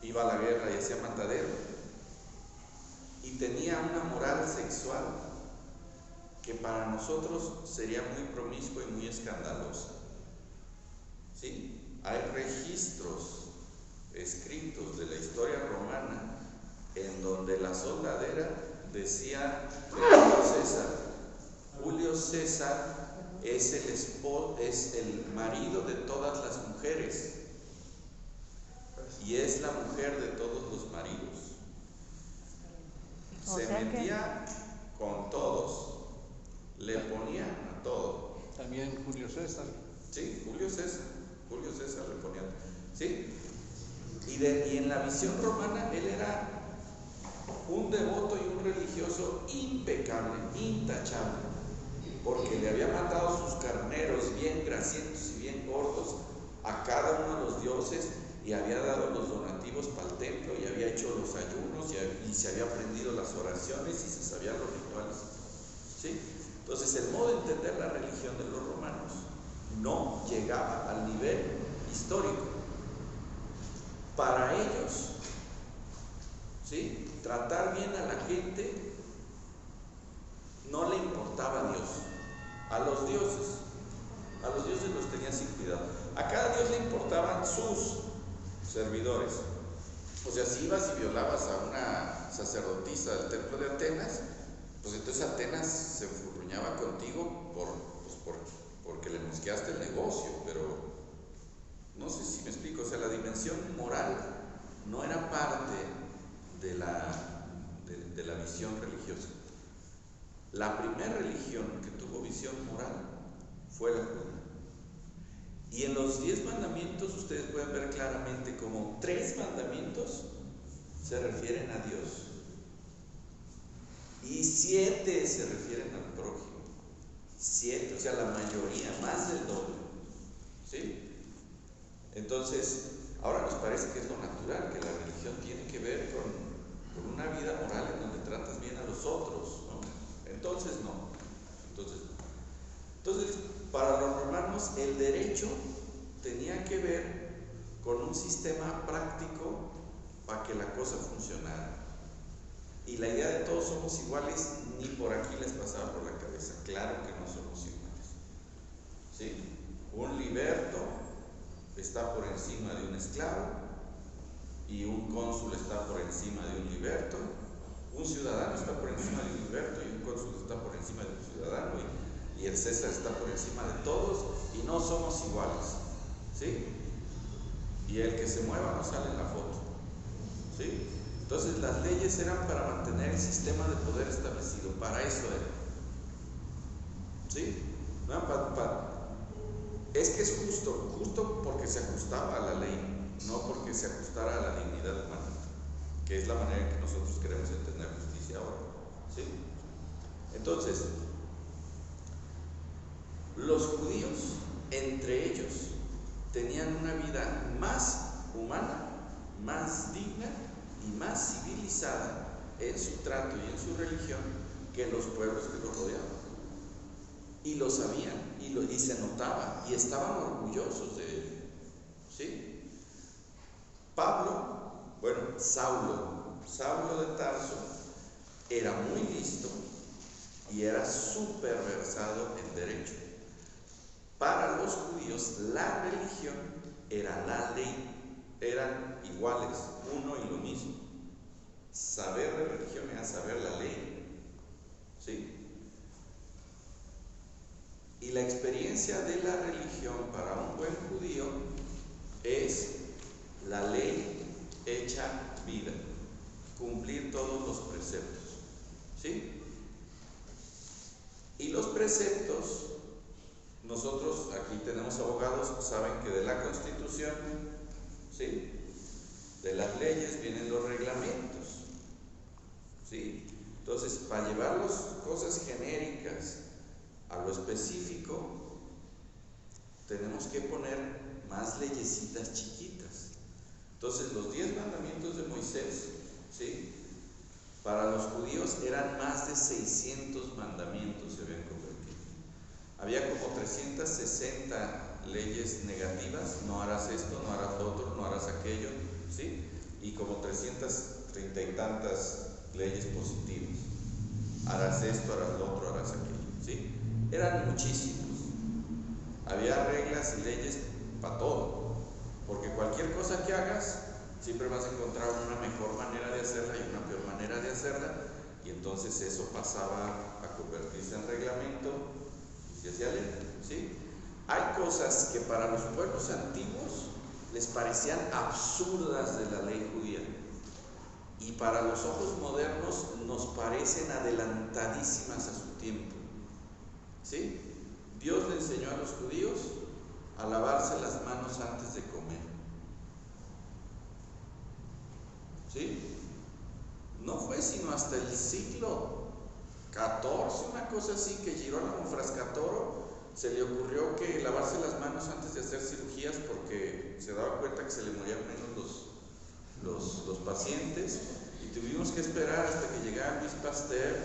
iba a la guerra y hacía matadero, y tenía una moral sexual que para nosotros sería muy promiscua y muy escandalosa, ¿sí? Hay registros escritos de la historia romana en donde la soldadera decía de Julio César es el marido de todas las mujeres y es la mujer de todos los maridos. Se metía con todos, le ponía a todo. También Julio César. Sí, Julio César le ponía, ¿sí? Y en la visión romana él era un devoto y un religioso impecable, intachable, porque le había matado sus carneros bien grasientos y bien gordos a cada uno de los dioses, y había dado los donativos para el templo, y había hecho los ayunos, y se había aprendido las oraciones y se sabían los rituales, ¿sí? Entonces el modo de entender la religión de los romanos no llegaba al nivel histórico. Para ellos, ¿sí?, tratar bien a la gente no le importaba a Dios. A los dioses los tenía sin cuidado. A cada dios le importaban sus servidores. O sea, si ibas y violabas a una sacerdotisa del templo de Atenas, pues entonces Atenas se enfurruñaba contigo porque le mosqueaste el negocio. Pero no sé si me explico. O sea, la dimensión moral no era parte de la visión religiosa. La primera religión que tuvo visión moral fue la judía. Y en los 10 mandamientos ustedes pueden ver claramente como 3 mandamientos se refieren a Dios y 7 se refieren al prójimo. 7, o sea, la mayoría, más del doble, ¿sí? Entonces, ahora nos parece que es lo natural, que la religión tiene que ver con una vida moral en donde tratas bien a los otros, ¿no? Entonces, no. Entonces, Para los romanos el derecho tenía que ver con un sistema práctico para que la cosa funcionara. Y la idea de todos somos iguales ni por aquí les pasaba por la cabeza. Claro que no somos iguales. ¿Sí? Un liberto está por encima de un esclavo y un cónsul está por encima de un liberto. Un ciudadano está por encima de un liberto y un cónsul está por encima de un ciudadano y el César está por encima de todos y no somos iguales. ¿Sí? Y el que se mueva no sale en la foto. ¿Sí? Entonces las leyes eran para mantener el sistema de poder establecido, para eso era. ¿Sí? No, es que es justo porque se ajustaba a la ley, no porque se ajustara a la dignidad humana, que es la manera en que nosotros queremos entender justicia ahora. ¿Sí? Entonces, los judíos, entre ellos, tenían una vida más humana, más digna y más civilizada en su trato y en su religión que los pueblos que los rodeaban. Y lo sabían, y se notaba, y estaban orgullosos de ello. ¿Sí? Saulo de Tarso era muy listo y era súper versado en derecho. Para los judíos la religión era la ley, eran iguales, uno y lo mismo. Saber de religión era saber la ley. ¿Sí? Y la experiencia de la religión para un buen judío es la ley hecha vida, cumplir todos los preceptos. ¿Sí? Y los preceptos, nosotros aquí tenemos abogados, saben que de la Constitución, ¿sí?, de las leyes vienen los reglamentos. ¿Sí? Entonces, para llevar las cosas genéricas a lo específico, tenemos que poner más leyesitas chiquitas. Entonces, los 10 mandamientos de Moisés, ¿sí?, para los judíos eran más de 600 mandamientos, se habían convertido. Había como 360 leyes negativas: no harás esto, no harás lo otro, no harás aquello, ¿sí? Y como 330 y tantas leyes positivas: harás esto, harás lo otro, harás aquello, ¿sí? Eran muchísimos. Había reglas y leyes para todo, porque cualquier cosa que hagas siempre vas a encontrar una mejor manera de hacerla y una peor manera de hacerla, y entonces eso pasaba a convertirse en reglamento y se hacía ley. ¿Sí? Hay cosas que para los pueblos antiguos les parecían absurdas de la ley judía, y para los ojos modernos nos parecen adelantadísimas a su tiempo. ¿Sí? Dios le enseñó a los judíos a lavarse las manos antes de comer. ¿Sí? No fue sino hasta el siglo XIV, una cosa así, que Girolamo Frascatoro se le ocurrió que lavarse las manos antes de hacer cirugías, porque se daba cuenta que se le morían menos los pacientes, y tuvimos que esperar hasta que llegara Louis Pasteur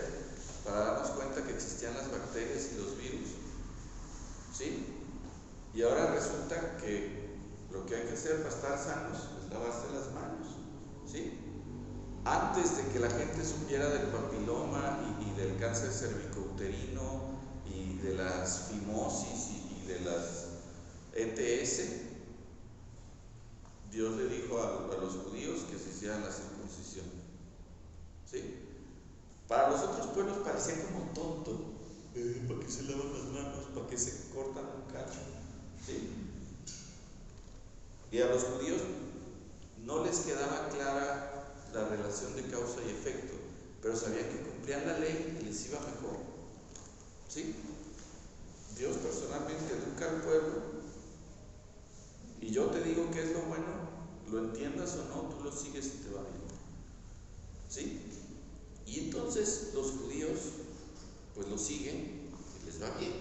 para darnos cuenta que existían las bacterias y los virus. ¿Sí? Y ahora resulta que lo que hay que hacer para estar sanos es lavarse las manos. ¿Sí? Antes de que la gente supiera del papiloma y del cáncer cervicouterino y de las fimosis y de las ETS, Dios le dijo a los judíos que se hicieran la circuncisión. ¿Sí? Para los otros pueblos parecía como tonto. ¿Para qué se lavan las manos? ¿Para qué se cortan un cacho? ¿Sí? Y a los judíos no les quedaba clara la relación de causa y efecto, pero sabían que cumplían la ley y les iba mejor. ¿Sí? Dios personalmente educa al pueblo, y yo te digo que es lo bueno, lo entiendas o no, tú lo sigues y te va bien. ¿Sí? Y entonces los judíos pues lo siguen y les va bien.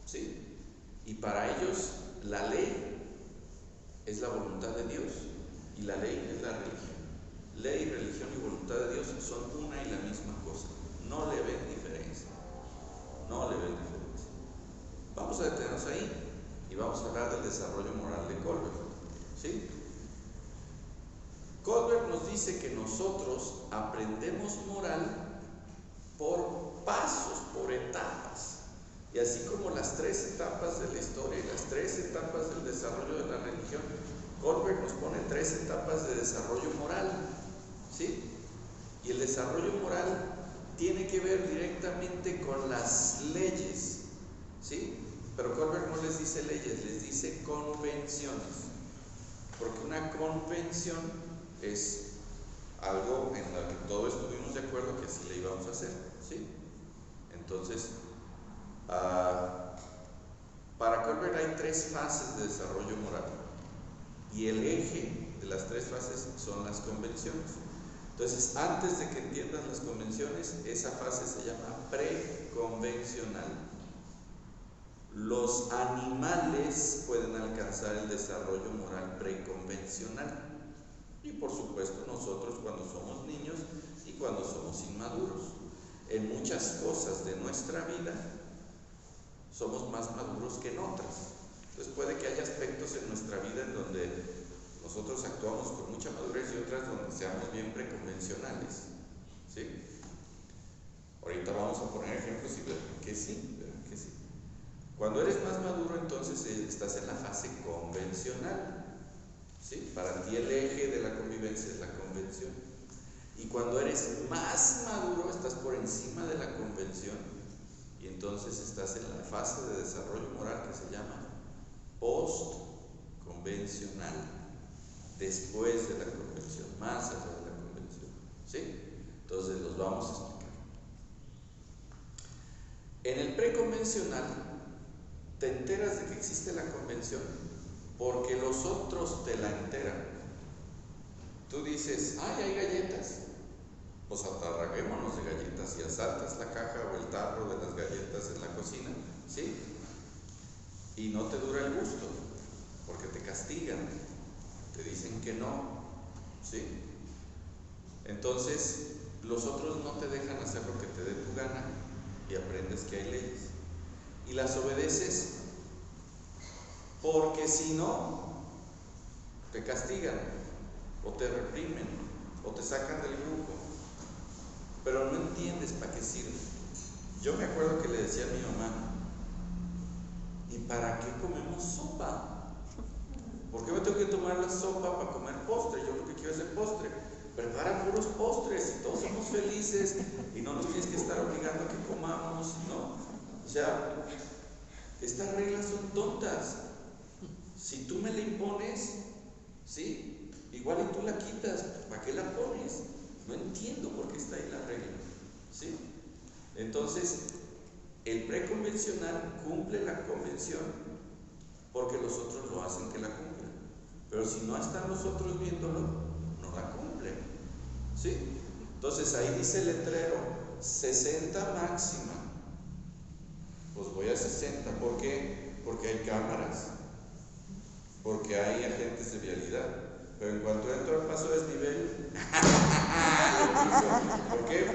¿Sí? Y para ellos la ley es la voluntad de Dios y la ley es la religión. Ley, religión y voluntad de Dios son una y la misma cosa. No le ven diferencia. No le ven diferencia. Vamos vamos a detenernos ahí y vamos a hablar del desarrollo moral de Kohlberg, ¿sí? Kohlberg nos dice que nosotros aprendemos moral por pasos, por etapas. Y así como las 3 etapas de la historia y las 3 etapas del desarrollo de la religión, Kohlberg nos pone 3 etapas de desarrollo moral, ¿sí? Y el desarrollo moral tiene que ver directamente con las leyes, ¿sí? Pero Kohlberg no les dice leyes, les dice convenciones. Porque una convención es algo en lo que todos estuvimos de acuerdo que así le íbamos a hacer, ¿sí? Entonces, para Kohlberg hay 3 fases de desarrollo moral. Y el eje de las 3 fases son las convenciones. Entonces, antes de que entiendas las convenciones, esa fase se llama preconvencional. Los animales pueden alcanzar el desarrollo moral preconvencional. Y por supuesto nosotros cuando somos niños y cuando somos inmaduros. En muchas cosas de nuestra vida somos más maduros que en otras. Entonces puede que haya aspectos en nuestra vida en donde nosotros actuamos con mucha madurez y otras donde seamos bien preconvencionales, ¿sí? Ahorita vamos a poner ejemplos y verán que sí, Cuando eres más maduro, entonces estás en la fase convencional, ¿sí? Para ti el eje de la convivencia es la convención. Y cuando eres más maduro, estás por encima de la convención y entonces estás en la fase de desarrollo moral que se llama post-convencional, después de la convención, más allá de la convención, ¿sí? Entonces los vamos a explicar. En el preconvencional te enteras de que existe la convención porque los otros te la enteran. Tú dices, ¡ay, hay galletas! Pues atarraguémonos de galletas y asaltas la caja o el tarro de las galletas en la cocina, ¿sí? Y no te dura el gusto, porque te castigan, te dicen que no, ¿sí? Entonces, los otros no te dejan hacer lo que te dé tu gana y aprendes que hay leyes. Y las obedeces porque si no, te castigan, o te reprimen, o te sacan del grupo. Pero no entiendes para qué sirve. Yo me acuerdo que le decía a mi mamá, ¿y para qué comemos sopa? ¿Por qué me tengo que tomar la sopa para comer postre? Yo lo que quiero es el postre. Prepara puros postres y todos somos felices y no nos tienes que estar obligando a que comamos, ¿no? O sea, estas reglas son tontas. Si tú me la impones, ¿sí? Igual y tú la quitas, ¿para qué la pones? No entiendo por qué está ahí la regla, ¿sí? Entonces, el preconvencional cumple la convención porque los otros lo hacen que la cumplan. Pero si no están los otros viéndolo, no la cumplen, ¿sí? Entonces ahí dice el letrero 60 máxima. Pues voy a 60. ¿Por qué? Porque hay cámaras, porque hay agentes de vialidad. Pero en cuanto entro al paso de desnivel, ¿por qué?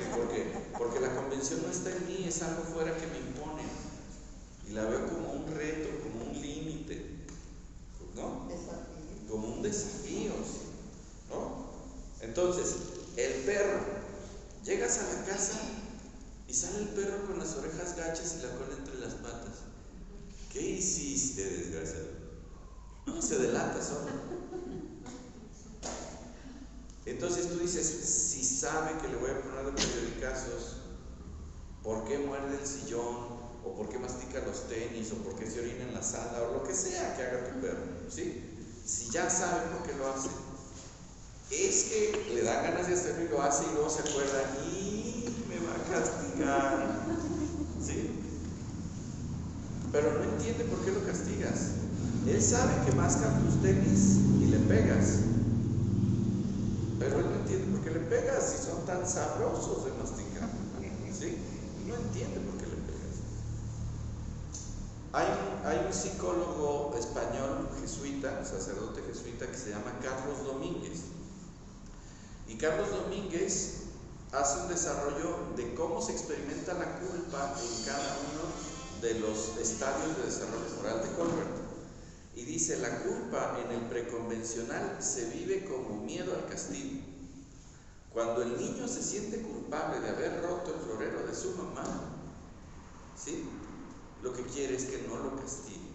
Porque la convención no está en mí, es algo fuera que me impone. Y la veo como un reto, como un límite, ¿no? Como un desafío, ¿no? Entonces, el perro, llegas a la casa y sale el perro con las orejas gachas y la cola entre las patas. ¿Qué hiciste, desgraciado? No, se delata solo. Entonces tú dices, si sabe que le voy a poner de periodicazos, ¿por qué muerde el sillón? ¿O por qué mastica los tenis? ¿O por qué se orina en la sala? O lo que sea que haga tu perro, ¿sí? Si ya sabe por qué lo hace, es que le da ganas de hacerlo y lo hace y luego se acuerda y me va a castigar, ¿sí? Pero no entiende por qué lo castigas. Él sabe que mascan tus tenis y le pegas, pero él no entiende por qué le pegas si son tan sabrosos de masticar, ¿sí? No entiende por qué le pegas. Hay un psicólogo español jesuita, sacerdote jesuita, que se llama Carlos Domínguez. Y Carlos Domínguez hace un desarrollo de cómo se experimenta la culpa en cada uno de los estadios de desarrollo moral de Colbert y dice: la culpa en el preconvencional se vive como miedo al castigo. Cuando el niño se siente culpable de haber roto el florero de su mamá, ¿sí?, lo que quiere es que no lo castigue.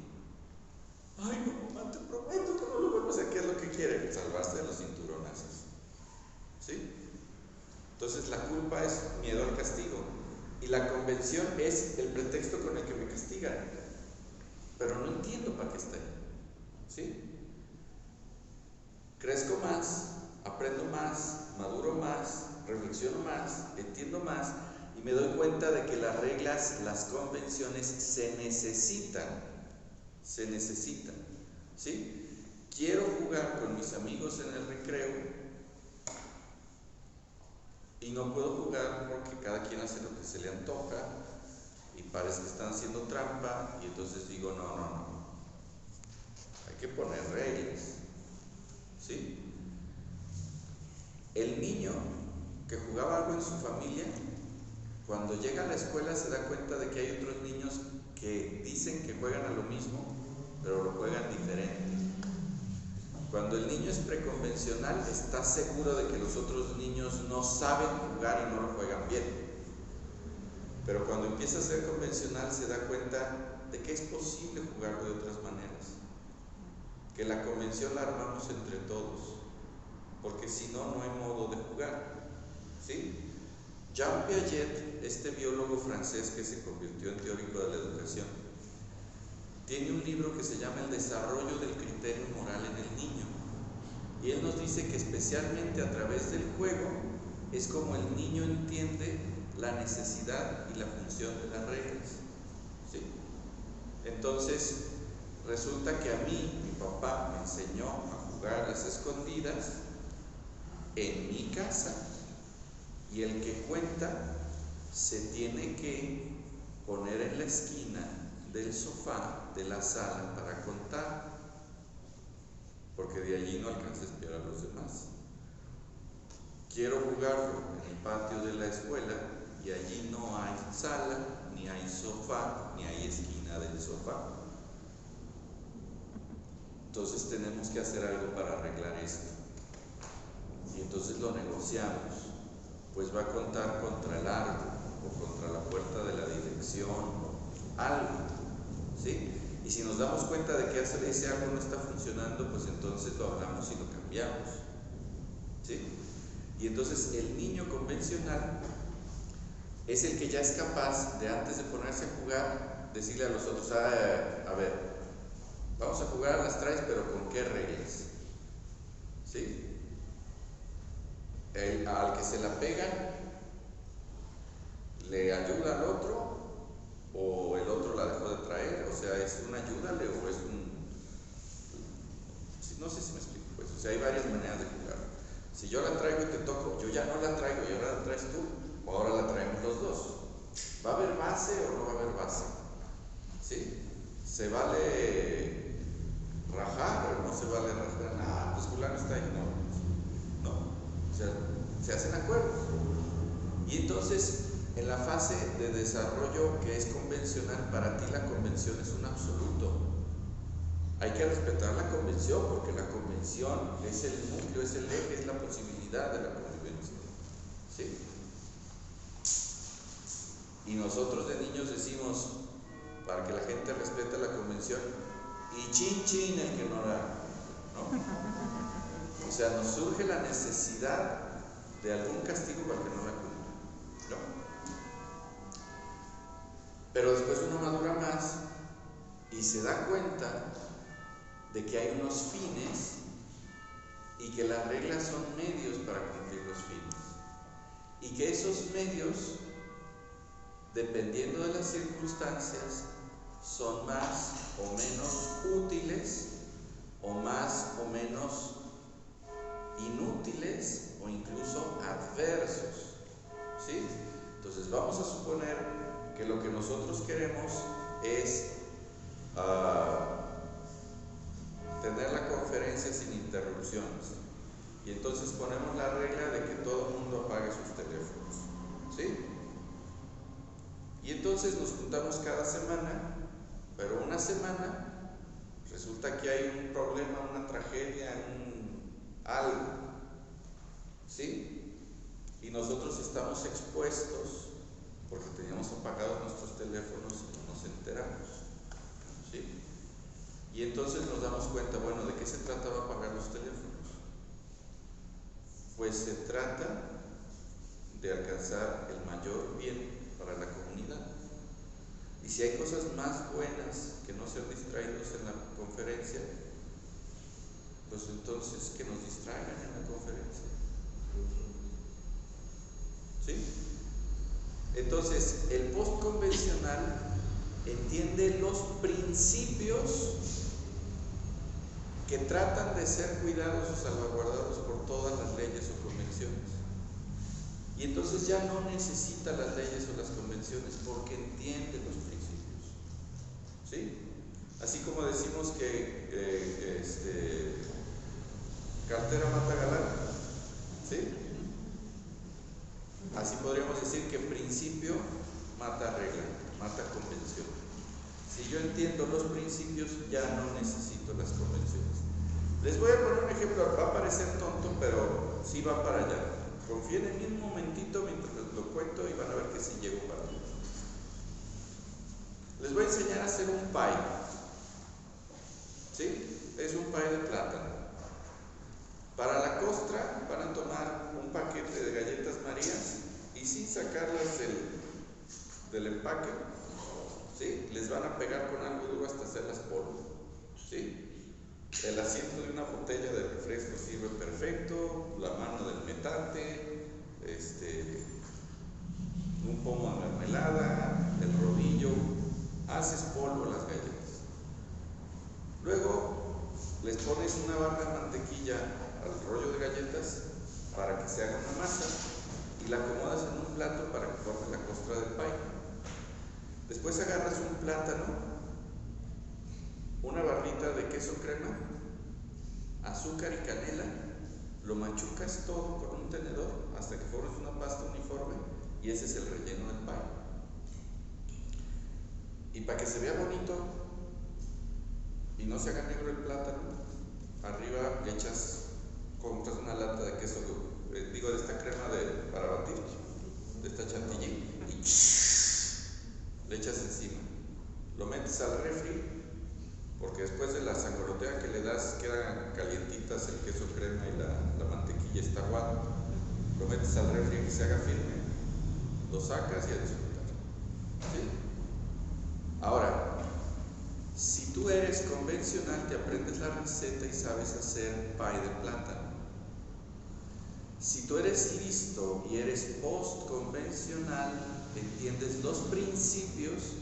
Ay, no, mamá, te prometo que no lo vuelvo a hacer. ¿Qué es lo que quiere? Salvarse de los cinturonazos, ¿sí? Entonces la culpa es miedo al castigo y la convención es el pretexto con el que me castigan, pero no entiendo para qué está ahí, ¿sí? Crezco más, aprendo más, maduro más, reflexiono más, entiendo más y me doy cuenta de que las reglas, las convenciones se necesitan, ¿sí? Quiero jugar con mis amigos en el recreo y no puedo jugar porque cada quien hace lo que se le antoja y parece que están haciendo trampa, y entonces digo: no, hay que poner reglas, ¿sí? El niño que jugaba algo en su familia, cuando llega a la escuela se da cuenta de que hay otros niños que dicen que juegan a lo mismo, pero lo juegan diferente. Cuando el niño es preconvencional, está seguro de que los otros niños no saben jugar y no lo juegan bien. Pero cuando empieza a ser convencional, se da cuenta de que es posible jugar de otras maneras. Que la convención la armamos entre todos, porque si no, no hay modo de jugar, ¿sí? Jean Piaget, este biólogo francés que se convirtió en teórico de la educación, tiene un libro que se llama El desarrollo del criterio moral en el niño, y él nos dice que especialmente a través del juego es como el niño entiende la necesidad y la función de las reglas, ¿sí? Entonces resulta que a mí mi papá me enseñó a jugar a las escondidas en mi casa, y el que cuenta se tiene que poner en la esquina del sofá de la sala para contar, porque de allí no alcanza a espiar a los demás. Quiero jugarlo en el patio de la escuela y allí no hay sala, ni hay sofá, ni hay esquina del sofá. Entonces tenemos que hacer algo para arreglar esto, y entonces lo negociamos. Pues va a contar contra el árbol o contra la puerta de la dirección, algo, ¿sí? Y si nos damos cuenta de que ese algo no está funcionando, pues entonces lo hablamos y lo cambiamos, ¿sí? Y entonces el niño convencional es el que ya es capaz de, antes de ponerse a jugar, decirle a los otros: a ver, vamos a jugar a las traes, pero ¿con qué reglas? ¿Sí? Al que se la pegan, ¿le ayuda al otro o el otro la dejó de traer? O sea, ¿es un ayúdale o es un...? No sé si me explico, pues. O sea, hay varias maneras de jugar. Si yo la traigo y te toco, yo ya no la traigo y ahora la traes tú, o ahora la traemos los dos. ¿Va a haber base o no va a haber base? ¿Sí? ¿Se vale rajar o no se vale rajar? Ah, pues fulano está ahí, no. O sea, se hacen acuerdos. Y entonces, en la fase de desarrollo que es convencional, para ti la convención es un absoluto. Hay que respetar la convención, porque la convención es el núcleo, es el eje, es la posibilidad de la convivencia, ¿sí? Y nosotros de niños decimos, para que la gente respete la convención, y chin chin el que no la, ¿no? O sea, nos surge la necesidad de algún castigo para que no la cumpla, ¿no? Pero después uno madura más y se da cuenta de que hay unos fines y que las reglas son medios para cumplir los fines, y que esos medios, dependiendo de las circunstancias, son más o menos útiles o más o menos inútiles o incluso adversos, ¿sí? Entonces vamos a suponer que lo que nosotros queremos es tener la conferencia sin interrupciones, y entonces ponemos la regla de que todo el mundo apague sus teléfonos, ¿sí? Y Y entonces nos juntamos cada semana, pero una semana resulta que hay un problema, una tragedia, algo, ¿sí? Y nosotros estamos expuestos porque teníamos apagados nuestros teléfonos y no nos enteramos, ¿sí? Y entonces nos damos cuenta, bueno, ¿de qué se trataba apagar los teléfonos? Pues se trata de alcanzar el mayor bien para la comunidad. Y si hay cosas más buenas que no ser distraídos en la conferencia, pues entonces que nos distraigan en la conferencia. ¿Sí? Entonces, el postconvencional entiende los principios que tratan de ser cuidados o salvaguardados por todas las leyes o convenciones. Y entonces ya no necesita las leyes o las convenciones porque entiende los principios. ¿Sí? Así como decimos que cartera mata galán. ¿Sí? Así podríamos decir que principio mata regla, mata convención. Si yo entiendo los principios, ya no necesito las convenciones. Les voy a poner un ejemplo, va a parecer tonto, pero sí va para allá. Confíen en mí un momentito mientras les lo cuento y van a ver que sí llego para allá. Les voy a enseñar a hacer un pie. ¿Sí? Es un pie de plátano. Para la costra van a tomar un paquete de galletas Marías y sin sacarlas del empaque, ¿sí? Les van a pegar con algo duro hasta hacerlas polvo. ¿Sí? El asiento de una botella de refresco sirve perfecto, la mano del metate, un pomo de mermelada, el rodillo, haces polvo las galletas. Luego les pones una barra de mantequilla al rollo de galletas para que se haga una masa y la acomodas en un plato para que forme la costra del pie. Después agarras un plátano, una barrita de queso crema, azúcar y canela, lo machucas todo con un tenedor hasta que formes una pasta uniforme y ese es el relleno del pie. Y para que se vea bonito y no se haga negro el plátano, arriba le compras una lata de queso, de esta crema para batir, de esta chantilly, y le echas encima. Lo metes al refri, porque después de la sangolotea que le das quedan calientitas el queso crema y la mantequilla está aguada. Lo metes al refri que se haga firme, lo sacas y a disfrutar. ¿Sí? Ahora, si tú eres convencional, te aprendes la receta y sabes hacer pie de plátano. Si tú eres listo y eres post-convencional, entiendes los principios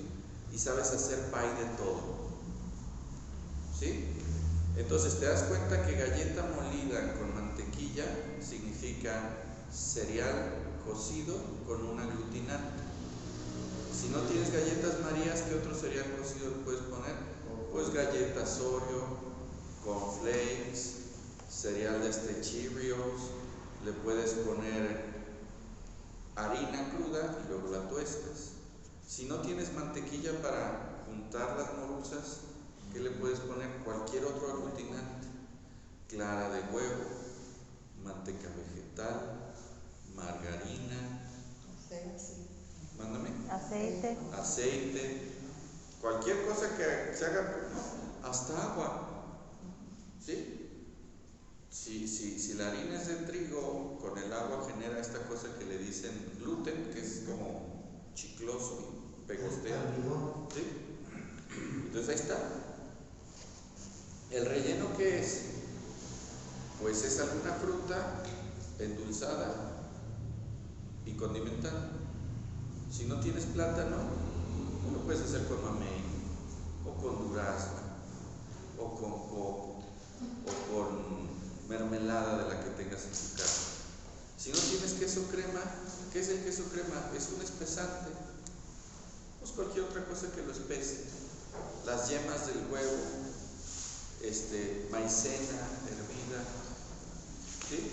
y sabes hacer pie de todo. ¿Sí? Entonces te das cuenta que galleta molida con mantequilla significa cereal cocido con un aglutinante. Si no tienes galletas Marías, ¿qué otro cereal cocido le puedes poner? Pues galletas Oreo, cornflakes, cereal de Cheerios, le puedes poner harina cruda y luego la tuestas. Si no tienes mantequilla para juntar las morusas, ¿qué le puedes poner? Cualquier otro aglutinante, clara de huevo, manteca vegetal, margarina, aceite, cualquier cosa que se haga, hasta agua. ¿Sí? Si la harina es de trigo, con el agua genera esta cosa que le dicen gluten, que es como chicloso y pegostea. ¿Sí? Entonces ahí está. ¿El relleno qué es? Pues es alguna fruta endulzada y condimentada. Si no tienes plátano, lo puedes hacer con mamey, o con durazno, o con coco, o con mermelada de la que tengas en tu casa. Si no tienes queso crema, ¿qué es el queso crema? Es un espesante, pues cualquier otra cosa que lo espese. Las yemas del huevo, maicena hervida. ¿Sí?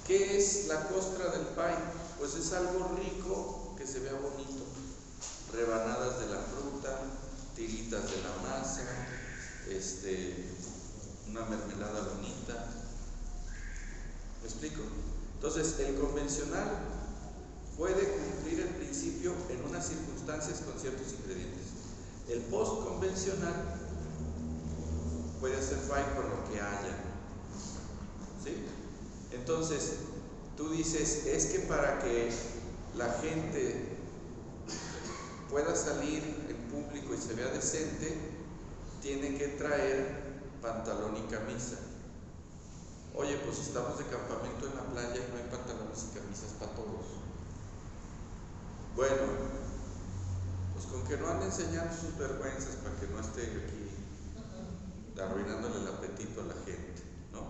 ¿Qué es la costra del pie? Pues es algo rico que se vea bonito. rebanadas de la fruta, tiritas de la masa, una mermelada bonita. ¿Me explico? Entonces, el convencional puede cumplir el principio en unas circunstancias con ciertos ingredientes. El post-convencional puede hacer fry con lo que haya. ¿Sí? Entonces, tú dices, es que para que la gente pueda salir en público y se vea decente, tiene que traer pantalón y camisa. Oye, pues estamos de campamento en la playa y no hay pantalones y camisas para todos. Bueno, pues con que no ande enseñando sus vergüenzas para que no esté aquí arruinándole el apetito a la gente, ¿no?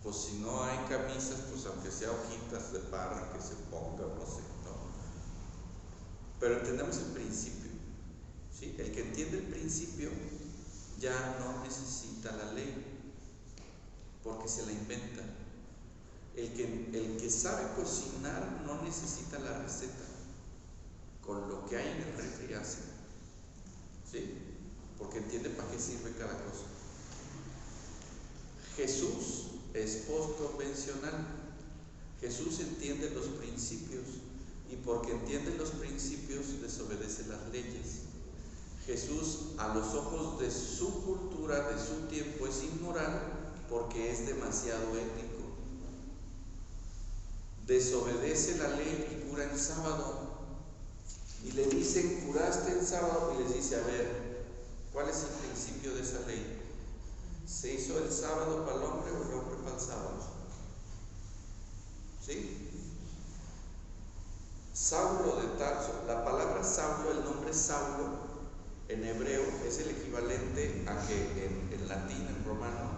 Pues si no hay camisas, pues aunque sea hojitas de parra que se pongan, no sé, ¿no? Pero entendemos el principio, ¿sí? El que entiende el principio ya no necesita la ley, porque se la inventa. El que sabe cocinar no necesita la receta. Con lo que hay en el refri hace, ¿sí? Porque entiende para qué sirve cada cosa. Jesús es post-convencional. Jesús entiende los principios, y porque entiende los principios desobedece las leyes. Jesús, a los ojos de su cultura, de su tiempo, es inmoral porque es demasiado ético. Desobedece la ley y cura en sábado. Y le dicen, curaste el sábado, y les dice, a ver, ¿cuál es el principio de esa ley? ¿Se hizo el sábado para el hombre o el hombre para el sábado? ¿Sí? Saulo de Tarso, la palabra Saulo, el nombre Saulo, en hebreo es el equivalente a que en latín, en romano,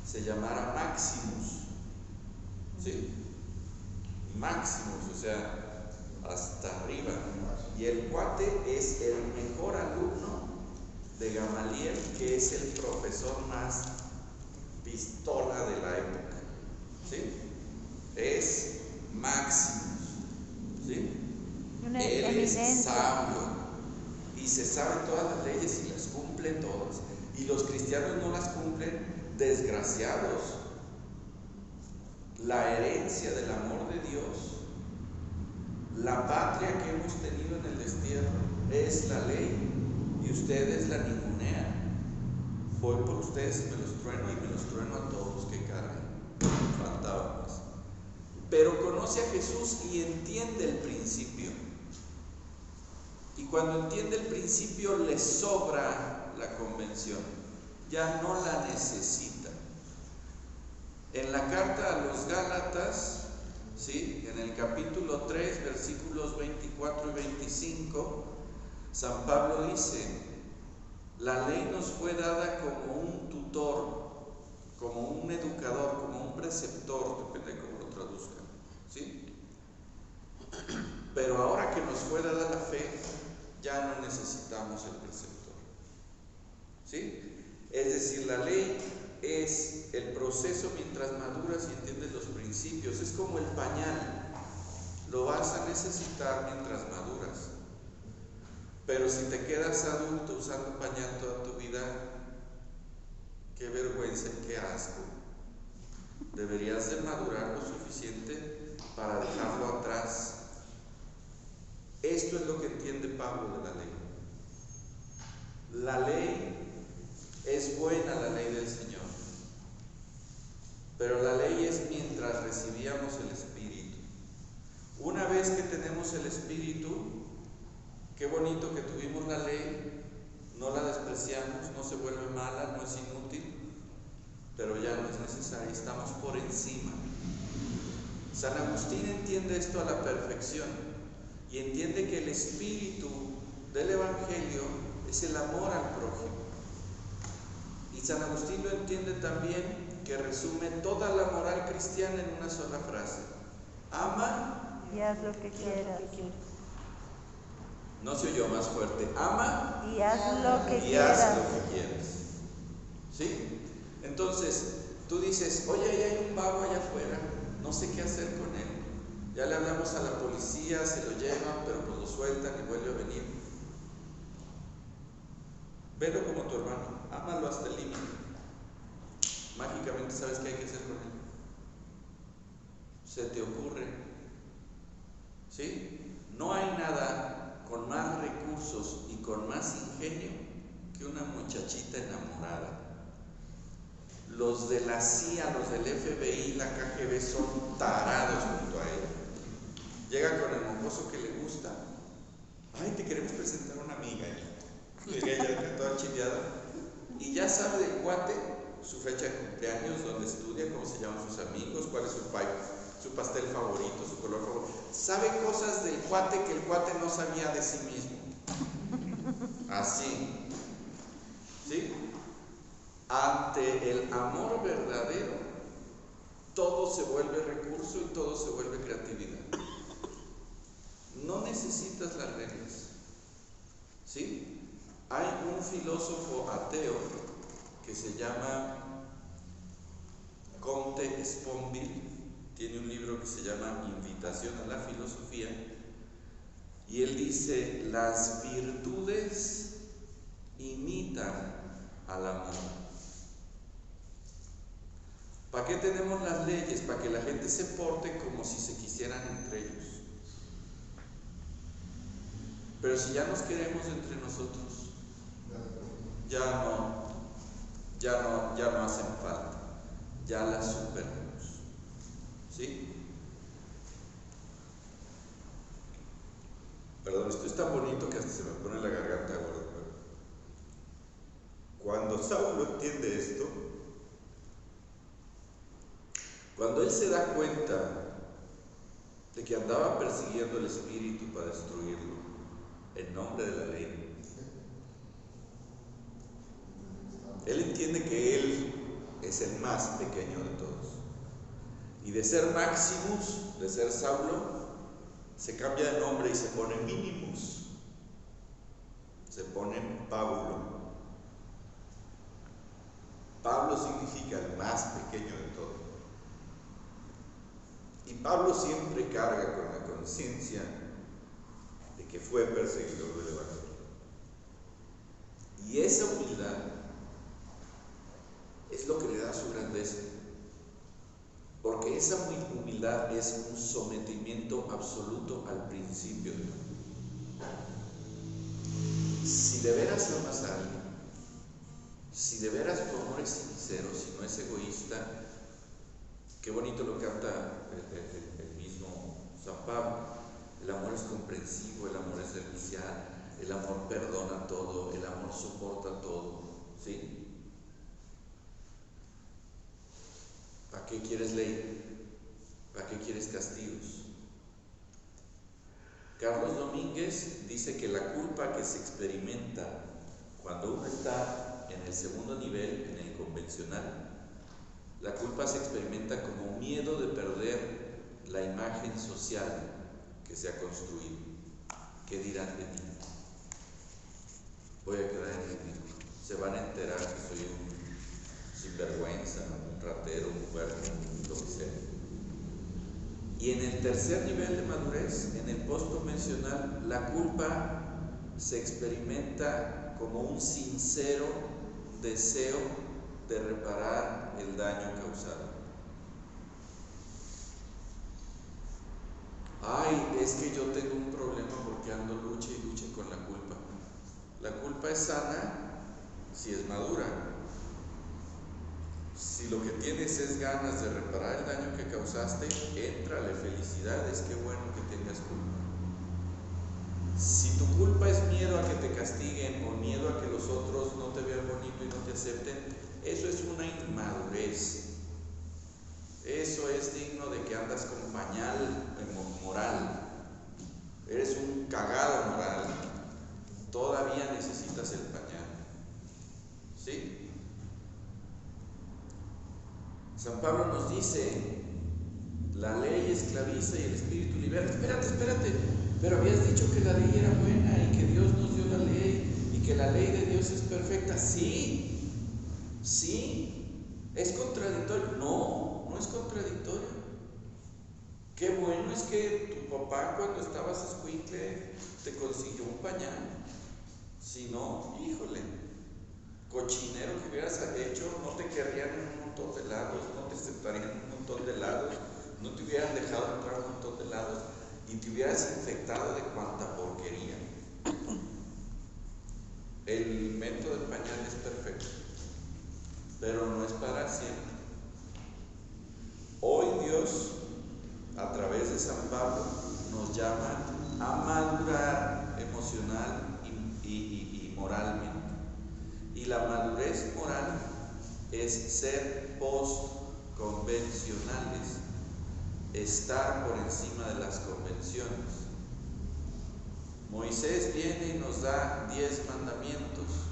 se llamara Maximus. ¿Sí? Maximus, o sea, hasta arriba. Y el cuate es el mejor alumno de Gamaliel, que es el profesor más pistola de la época. ¿Sí? Es Maximus. ¿Sí? Él es Saulo. Y se saben todas las leyes y las cumple todas. Y los cristianos no las cumplen, desgraciados. La herencia del amor de Dios, la patria que hemos tenido en el destierro, es la ley, y ustedes la ningunean. Voy por ustedes y me los trueno a todos, que caray, faltaba más. Pero conoce a Jesús y entiende el principio. Y cuando entiende el principio, le sobra la convención, ya no la necesita. En la carta a los Gálatas, ¿sí? En el capítulo 3, versículos 24 y 25, San Pablo dice, la ley nos fue dada como un tutor, como un educador, como un preceptor, depende de cómo lo traduzcan, ¿sí? Pero ahora que nos fue dada la fe, ya no necesitamos el preceptor, ¿sí? Es decir, la ley es el proceso mientras maduras y entiendes los principios. Es como el pañal, lo vas a necesitar mientras maduras. Pero si te quedas adulto usando pañal toda tu vida, qué vergüenza y qué asco. Deberías de madurar lo suficiente para dejarlo atrás. Esto es lo que entiende Pablo de la ley. La ley es buena, la ley del Señor, pero la ley es mientras recibíamos el Espíritu. Una vez que tenemos el Espíritu, qué bonito que tuvimos la ley, no la despreciamos, no se vuelve mala, no es inútil, pero ya no es necesaria, estamos por encima. San Agustín entiende esto a la perfección y entiende que el espíritu del Evangelio es el amor al prójimo. Y San Agustín lo entiende también, que resume toda la moral cristiana en una sola frase: ama y haz lo que quieras. No se oyó más fuerte: ama y haz lo que y quieras. haz lo que quieras. ¿Sí? Entonces, tú dices, oye, ahí hay un vago allá afuera, no sé qué hacer con él. Ya le hablamos a la policía, se lo llevan, pero pues lo sueltan y vuelve a venir. Velo como tu hermano, ámalo hasta el límite. Mágicamente sabes qué hay que hacer con él. Se te ocurre, ¿sí? No hay nada con más recursos y con más ingenio que una muchachita enamorada. Los de la CIA, los del FBI, la KGB son tarados junto a ella. Llega con el mocoso que le gusta. Ay, te queremos presentar a una amiga. Llega ella toda chileada y ya sabe del cuate su fecha de cumpleaños, dónde estudia, cómo se llaman sus amigos, cuál es su pastel favorito, su color favorito. Sabe cosas del cuate que el cuate no sabía de sí mismo. Así. ¿Sí? Ante el amor verdadero, todo se vuelve recurso y todo se vuelve creatividad. No necesitas las reglas. ¿Sí? Hay un filósofo ateo que se llama Comte Sponville, tiene un libro que se llama Invitación a la Filosofía, y él dice: las virtudes imitan al amor. ¿Para qué tenemos las leyes? Para que la gente se porte como si se quisieran entre ellos. Pero si ya nos queremos entre nosotros, ya no hacen falta, ya las superamos. ¿Sí? Perdón, esto es tan bonito que hasta se me pone la garganta gorda. Cuando Saulo entiende esto, cuando él se da cuenta de que andaba persiguiendo el espíritu para destruirlo en nombre de la ley, él entiende que él es el más pequeño de todos. Y de ser Maximus, de ser Saulo, se cambia de nombre y se pone Minimus. Se pone Pablo. Pablo significa el más pequeño de todos. Y Pablo siempre carga con la conciencia de que fue perseguidor del Evangelio. Y esa humildad es lo que le da su grandeza, porque esa humildad es un sometimiento absoluto al principio de todo. Si de veras amas a alguien, si de veras tu amor es sincero, si no es egoísta, qué bonito lo canta el mismo San Pablo: el amor es comprensivo, el amor es servicial, el amor perdona todo, el amor soporta todo. ¿Sí? ¿Para qué quieres ley? ¿Para qué quieres castigos? Carlos Domínguez dice que la culpa que se experimenta cuando uno está en el segundo nivel, en el convencional, la culpa se experimenta como miedo de perder la imagen social que se ha construido. ¿Qué dirán de mí? Voy a quedar en ridículo. Se van a enterar que soy un sinvergüenza, un ratero, un puerco, lo que sea. Y en el tercer nivel de madurez, en el postconvencional, la culpa se experimenta como un sincero deseo de reparar el daño causado. Ay, es que yo tengo un problema porque ando luche y luche con la culpa. La culpa es sana si es madura. Si lo que tienes es ganas de reparar el daño que causaste, éntrale, felicidades, qué bueno que tengas culpa. Si tu culpa es miedo a que te castiguen o miedo a que los otros no te vean bonito y no te acepten, eso es una inmadurez. Eso es digno de que andas con pañal moral. Eres un cagado moral. Todavía necesitas el pañal. ¿Sí? San Pablo nos dice: la ley esclaviza y el espíritu libera. Espérate, pero habías dicho que la ley era buena y que Dios nos dio la ley y que la ley de Dios es perfecta. Sí, ¿es contradictorio? No es contradictorio. Qué bueno es que tu papá cuando estabas escuincle te consiguió un pañal. Si no, híjole, cochinero que hubieras hecho, no te querrían en un montón de lados, no te aceptarían en un montón de lados, no te hubieran dejado entrar a un montón de lados y te hubieras infectado de cuanta porquería. El invento del pañal es perfecto, pero no es para siempre. Hoy Dios, a través de San Pablo, nos llama a madurar emocional y moralmente. Y la madurez moral es ser postconvencionales, estar por encima de las convenciones. Moisés viene y nos da 10 mandamientos.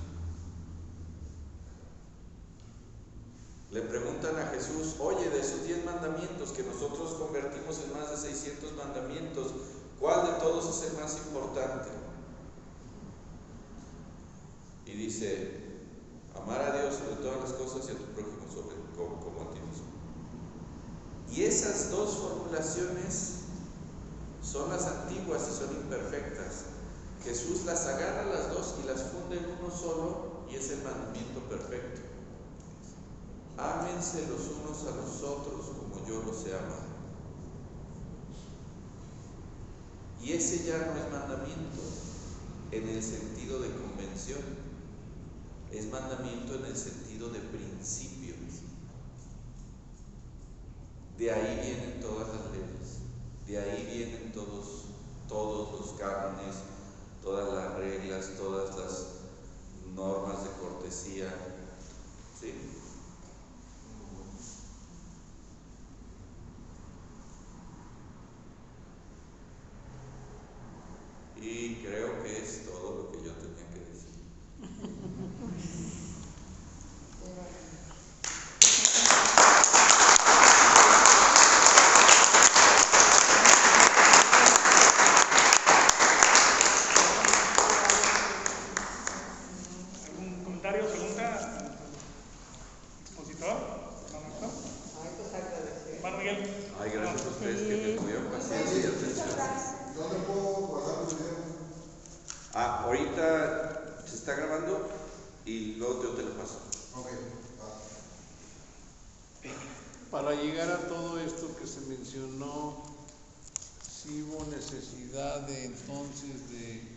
Le preguntan a Jesús, oye, de esos 10 mandamientos que nosotros convertimos en más de 600 mandamientos, ¿cuál de todos es el más importante? Y dice, amar a Dios sobre todas las cosas y a tu prójimo como a ti mismo. Y esas dos formulaciones son las antiguas y son imperfectas. Jesús las agarra las dos y las funde en uno solo y es el mandamiento perfecto. Ámense los unos a los otros como yo los he amado. Y ese ya no es mandamiento en el sentido de convención, es mandamiento en el sentido de principio. De ahí vienen todas las leyes, de ahí vienen todos los cánones, todas las reglas, todas las normas de cortesía, ¿sí? Y creo que es todo lo que yo tenía que decir. ¿Algún comentario o pregunta? ¿Expositor? ¿Hermano Miguel? Ay, gracias a ustedes que me tuvieron paciencia y atención. ¿Dónde puedo guardar el video? Ahorita se está grabando y luego yo te lo paso. Ok, Para llegar a todo esto que se mencionó, sí hubo necesidad de entonces de